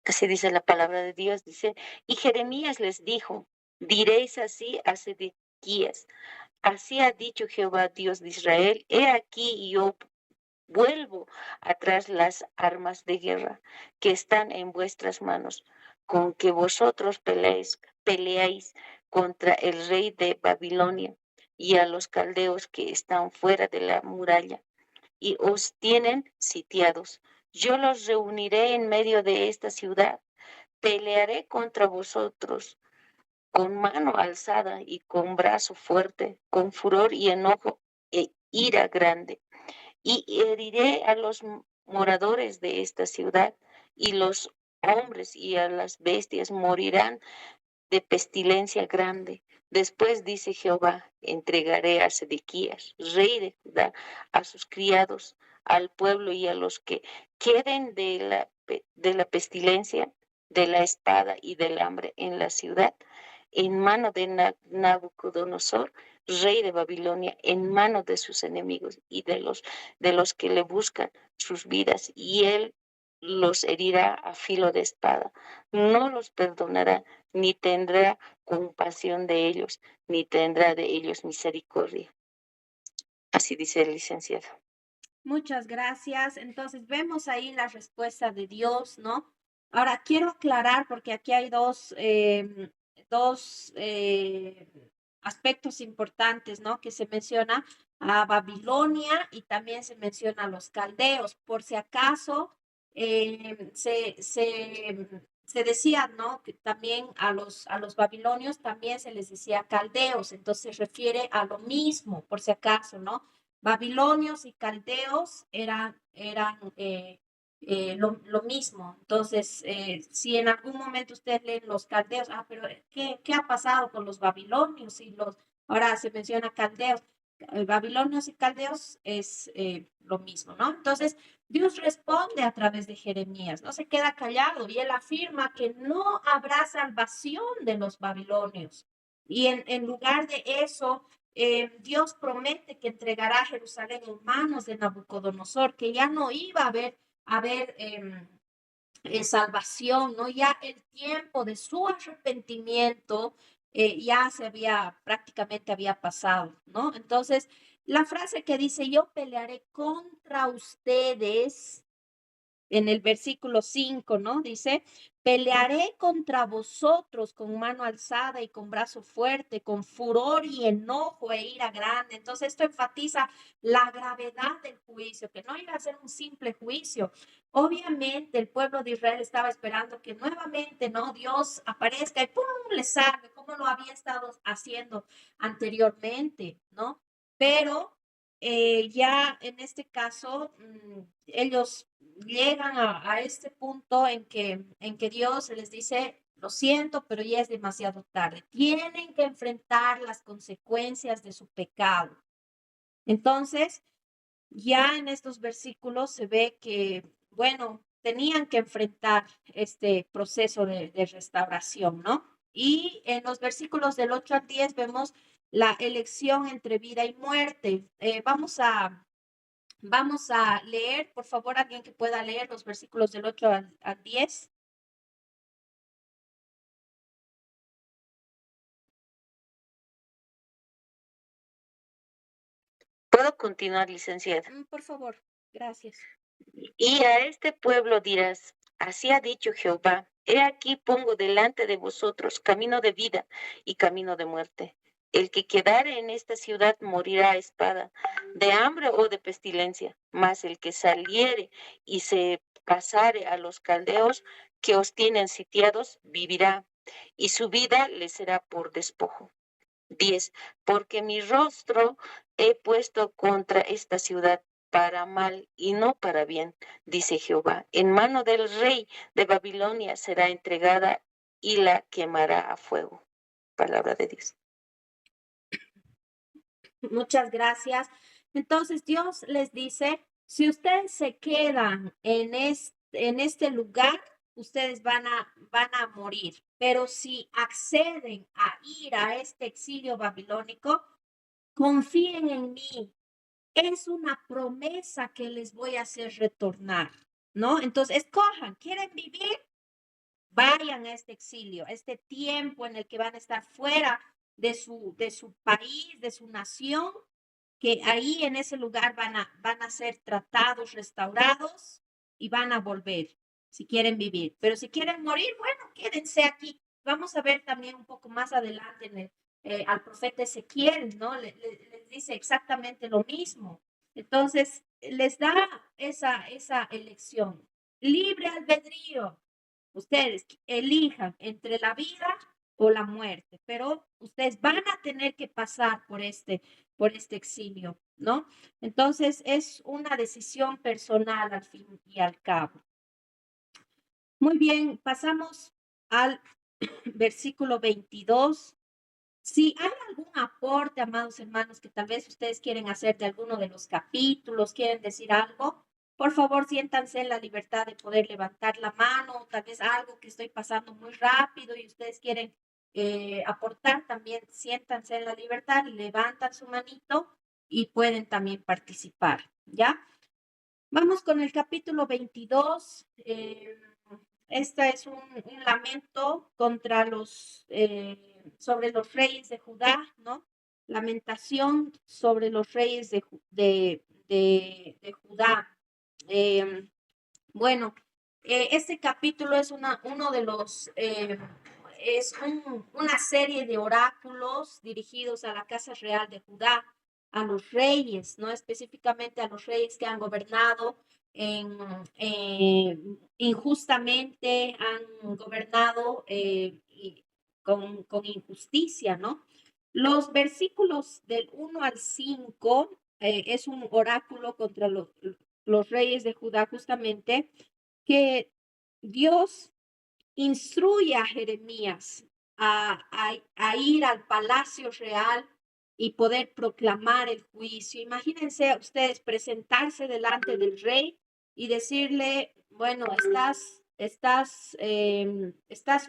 Así dice la palabra de Dios. Dice, y Jeremías les dijo, diréis así a Sedequías. Así ha dicho Jehová, Dios de Israel, he aquí yo vuelvo atrás las armas de guerra que están en vuestras manos, con que vosotros peleáis contra el rey de Babilonia y a los caldeos que están fuera de la muralla y os tienen sitiados. Yo los reuniré en medio de esta ciudad, pelearé contra vosotros con mano alzada y con brazo fuerte, con furor y enojo e ira grande. Y heriré a los moradores de esta ciudad, y los hombres y a las bestias morirán de pestilencia grande. Después dice Jehová, entregaré a Sedequías, rey de Judá, a sus criados, al pueblo y a los que queden de la pestilencia, de la espada y del hambre en la ciudad, en mano de Nabucodonosor, rey de Babilonia, en mano de sus enemigos y de los que le buscan sus vidas, y él los herirá a filo de espada. No los perdonará, ni tendrá compasión de ellos, ni tendrá de ellos misericordia. Así dice el licenciado. Muchas gracias. Entonces vemos ahí la respuesta de Dios, ¿no? Ahora quiero aclarar, porque aquí hay dos aspectos importantes, ¿no? Que se menciona a Babilonia y también se menciona a los caldeos. Por si acaso se decía, ¿no? Que también a los babilonios también se les decía caldeos, entonces se refiere a lo mismo, por si acaso, ¿no? Babilonios y caldeos eran lo mismo. Entonces, si en algún momento ustedes leen los caldeos, pero ¿qué ha pasado con los babilonios y Ahora se menciona caldeos. Babilonios y caldeos es lo mismo, ¿no? Entonces, Dios responde a través de Jeremías, no se queda callado y él afirma que no habrá salvación de los babilonios. Y en lugar de eso, Dios promete que entregará a Jerusalén en manos de Nabucodonosor, que ya no iba a haber salvación, ¿no? Ya el tiempo de su arrepentimiento ya prácticamente había pasado, ¿no? Entonces, la frase que dice, yo pelearé contra ustedes en el versículo 5, ¿no? Dice, pelearé contra vosotros con mano alzada y con brazo fuerte, con furor y enojo e ira grande. Entonces, esto enfatiza la gravedad del juicio, que no iba a ser un simple juicio. Obviamente, el pueblo de Israel estaba esperando que nuevamente, ¿no? Dios aparezca y ¡pum! Le salve, como lo había estado haciendo anteriormente, ¿no? Pero ya en este caso, ellos llegan a este punto en que Dios les dice, lo siento, pero ya es demasiado tarde. Tienen que enfrentar las consecuencias de su pecado. Entonces, ya en estos versículos se ve que, bueno, tenían que enfrentar este proceso de restauración, ¿no? Y en los versículos del 8 al 10 vemos la elección entre vida y muerte. Vamos a leer, por favor, alguien que pueda leer los versículos del 8 al 10. ¿Puedo continuar, licenciada? Por favor, gracias. Y a este pueblo dirás, así ha dicho Jehová, he aquí pongo delante de vosotros camino de vida y camino de muerte. El que quedare en esta ciudad morirá a espada, de hambre o de pestilencia, mas el que saliere y se pasare a los caldeos que os tienen sitiados, vivirá, y su vida le será por despojo. 10. Porque mi rostro he puesto contra esta ciudad para mal y no para bien, dice Jehová. En mano del rey de Babilonia será entregada y la quemará a fuego. Palabra de Dios. Muchas gracias. Entonces Dios les dice, si ustedes se quedan en este lugar, ustedes van a morir. Pero si acceden a ir a este exilio babilónico, confíen en mí. Es una promesa que les voy a hacer retornar, ¿no? Entonces, escojan, ¿quieren vivir? Vayan a este exilio, este tiempo en el que van a estar fuera de su país, de su nación, que ahí en ese lugar van a ser tratados, restaurados y van a volver, si quieren vivir. Pero si quieren morir, bueno, quédense aquí. Vamos a ver también un poco más adelante al profeta Ezequiel, ¿no? Les dice exactamente lo mismo. Entonces, les da esa elección. Libre albedrío. Ustedes elijan entre la vida o la muerte, pero ustedes van a tener que pasar por este exilio, ¿no? Entonces es una decisión personal al fin y al cabo. Muy bien, pasamos al versículo 22. Si hay algún aporte, amados hermanos, que tal vez ustedes quieren hacer de alguno de los capítulos, quieren decir algo, por favor, siéntanse en la libertad de poder levantar la mano, tal vez algo que estoy pasando muy rápido y ustedes quieren aportar, también siéntanse en la libertad, levantan su manito y pueden también participar, ¿ya? Vamos con el capítulo 22. Este es un lamento contra sobre los reyes de Judá, ¿no? Lamentación sobre los reyes de Judá. Bueno, este capítulo es uno de los, una serie de oráculos dirigidos a la casa real de Judá, a los reyes, ¿no? Específicamente a los reyes que han gobernado injustamente, han gobernado con injusticia, ¿no? Los versículos del 1 al 5 es un oráculo contra los reyes de Judá, justamente, que Dios instruye a Jeremías a ir al palacio real y poder proclamar el juicio. Imagínense ustedes presentarse delante del rey y decirle, bueno, estás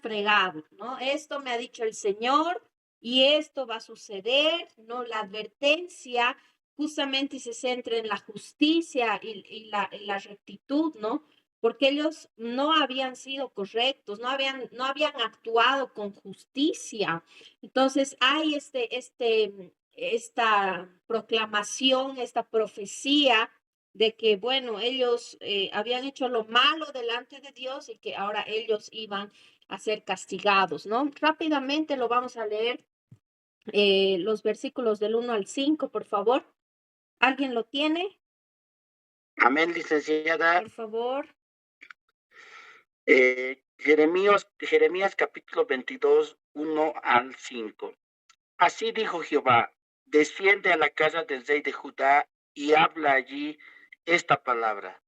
fregado, ¿no? Esto me ha dicho el Señor y esto va a suceder, ¿no? La advertencia justamente se centra en la justicia y la rectitud, ¿no? Porque ellos no habían sido correctos, no habían actuado con justicia. Entonces hay esta proclamación, esta profecía de que, bueno, ellos habían hecho lo malo delante de Dios y que ahora ellos iban a ser castigados, ¿no? Rápidamente lo vamos a leer, los versículos del 1 al 5, por favor. ¿Alguien lo tiene? Amén, licenciada. Por favor. Jeremías capítulo 22, 1 al 5. Así dijo Jehová, desciende a la casa del rey de Judá y habla allí esta palabra.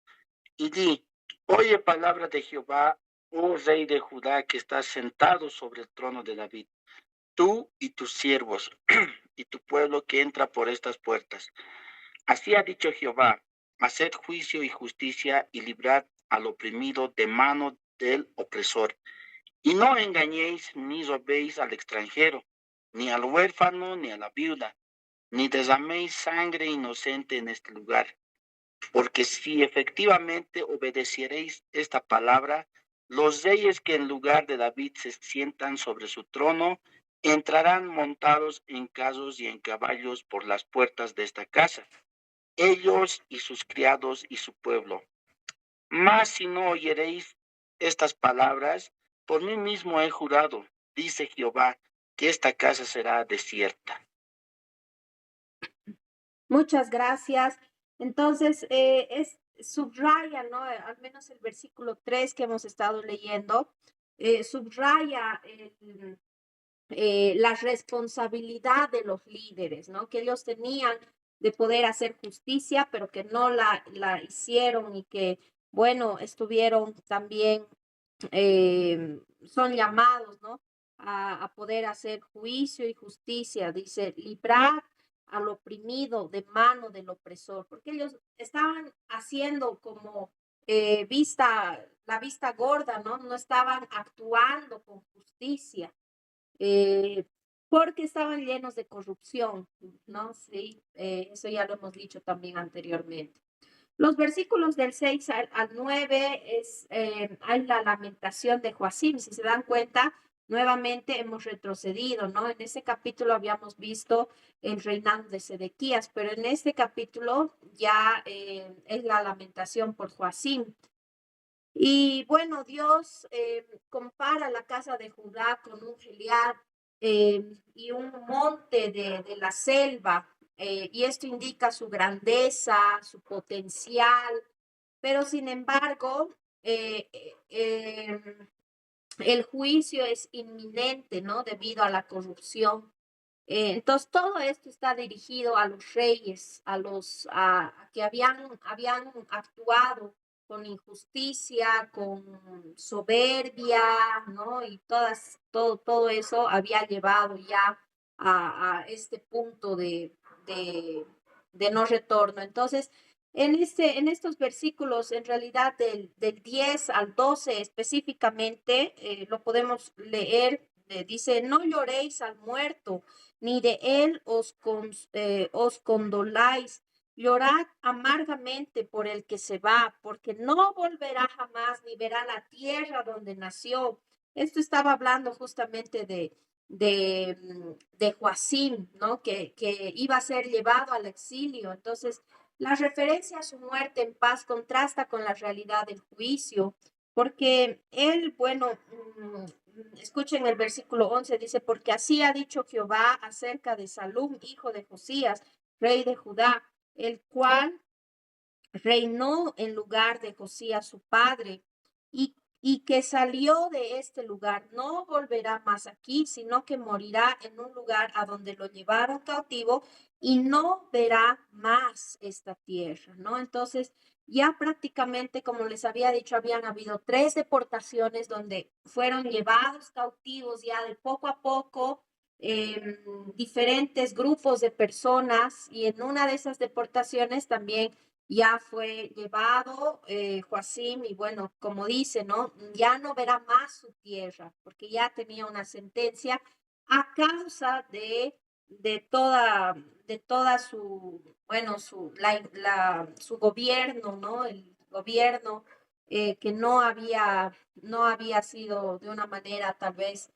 Y di, oye palabra de Jehová, oh rey de Judá, que estás sentado sobre el trono de David, tú y tus siervos y tu pueblo que entra por estas puertas. Así ha dicho Jehová, haced juicio y justicia y librad al oprimido de mano del opresor. Y no engañéis ni robéis al extranjero, ni al huérfano, ni a la viuda, ni derraméis sangre inocente en este lugar. Porque si efectivamente obedeciereis esta palabra, los reyes que en lugar de David se sientan sobre su trono, entrarán montados en carros y en caballos por las puertas de esta casa, ellos y sus criados y su pueblo. Mas si no oyereis estas palabras, por mí mismo he jurado, dice Jehová, que esta casa será desierta. Muchas gracias. Entonces, subraya, ¿no? Al menos el versículo 3 que hemos estado leyendo, subraya la responsabilidad de los líderes, ¿no? Que ellos tenían de poder hacer justicia, pero que no la hicieron y que, bueno, estuvieron también, son llamados, ¿no? A poder hacer juicio y justicia. Dice, librar al oprimido de mano del opresor, porque ellos estaban haciendo como la vista gorda, ¿no? No estaban actuando con justicia, porque estaban llenos de corrupción, ¿no? Sí, eso ya lo hemos dicho también anteriormente. Los versículos del 6 al 9 hay la lamentación de Joacim. Si se dan cuenta, nuevamente hemos retrocedido, ¿no? En ese capítulo habíamos visto el reinado de Sedequías, pero en este capítulo ya es la lamentación por Joacim. Y bueno, Dios compara la casa de Judá con un Gilead y un monte de la selva, y esto indica su grandeza, su potencial, pero sin embargo, el juicio es inminente, ¿no? Debido a la corrupción. Entonces, todo esto está dirigido a los reyes, a que habían actuado con injusticia, con soberbia, ¿no? Y todo eso había llevado ya a este punto de no retorno. Entonces, en estos versículos, en realidad del 10 al 12 específicamente, lo podemos leer, dice, no lloréis al muerto, ni de él os condoláis. Llorad amargamente por el que se va, porque no volverá jamás, ni verá la tierra donde nació. Esto estaba hablando justamente de Joacim, ¿no? Que iba a ser llevado al exilio. Entonces, la referencia a su muerte en paz contrasta con la realidad del juicio, porque él, bueno, escuchen el versículo 11, dice, porque así ha dicho Jehová acerca de Salum, hijo de Josías, rey de Judá, el cual reinó en lugar de Josías su padre, y que salió de este lugar, no volverá más aquí, sino que morirá en un lugar a donde lo llevaron cautivo y no verá más esta tierra, ¿no? Entonces, ya prácticamente, como les había dicho, habían habido 3 deportaciones donde fueron llevados cautivos ya de poco a poco, diferentes grupos de personas y en una de esas deportaciones también ya fue llevado Joacim y bueno, como dice, ¿no? Ya no verá más su tierra porque ya tenía una sentencia a causa de toda su, bueno, su gobierno, ¿no? El gobierno que no había sido de una manera tal vez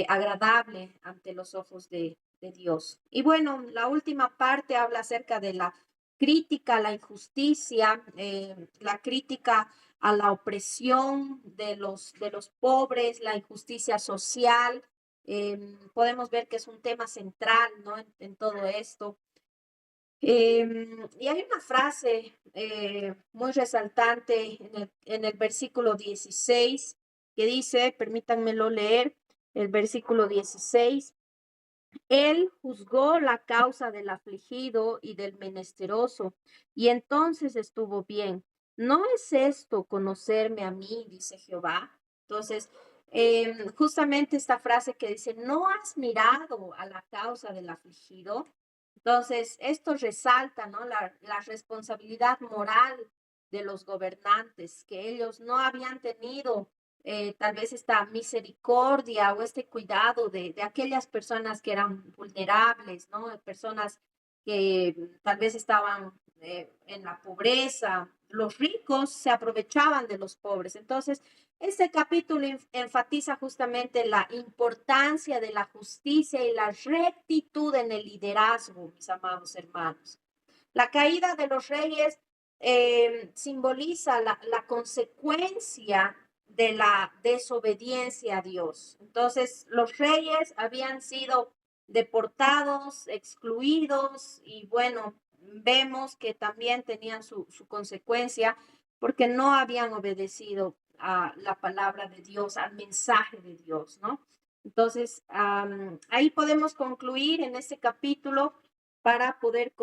agradable ante los ojos de Dios. Y bueno, la última parte habla acerca de la crítica a la injusticia, la crítica a la opresión de los pobres, la injusticia social. Podemos ver que es un tema central, ¿no? En todo esto. Y hay una frase muy resaltante en el versículo 16 que dice, permítanmelo leer, el versículo 16, Él juzgó la causa del afligido y del menesteroso, y entonces estuvo bien. ¿No es esto conocerme a mí, dice Jehová? Entonces, justamente esta frase que dice, ¿no has mirado a la causa del afligido? Entonces, esto resalta, ¿no? La responsabilidad moral de los gobernantes, que ellos no habían tenido tal vez esta misericordia o este cuidado de aquellas personas que eran vulnerables, ¿no? Personas que tal vez estaban en la pobreza. Los ricos se aprovechaban de los pobres. Entonces, este capítulo enfatiza justamente la importancia de la justicia y la rectitud en el liderazgo, mis amados hermanos. La caída de los reyes simboliza la consecuencia de la desobediencia a Dios. Entonces, los reyes habían sido deportados, excluidos y bueno, vemos que también tenían su consecuencia porque no habían obedecido a la palabra de Dios, al mensaje de Dios, ¿no? Entonces, ahí podemos concluir en este capítulo para poder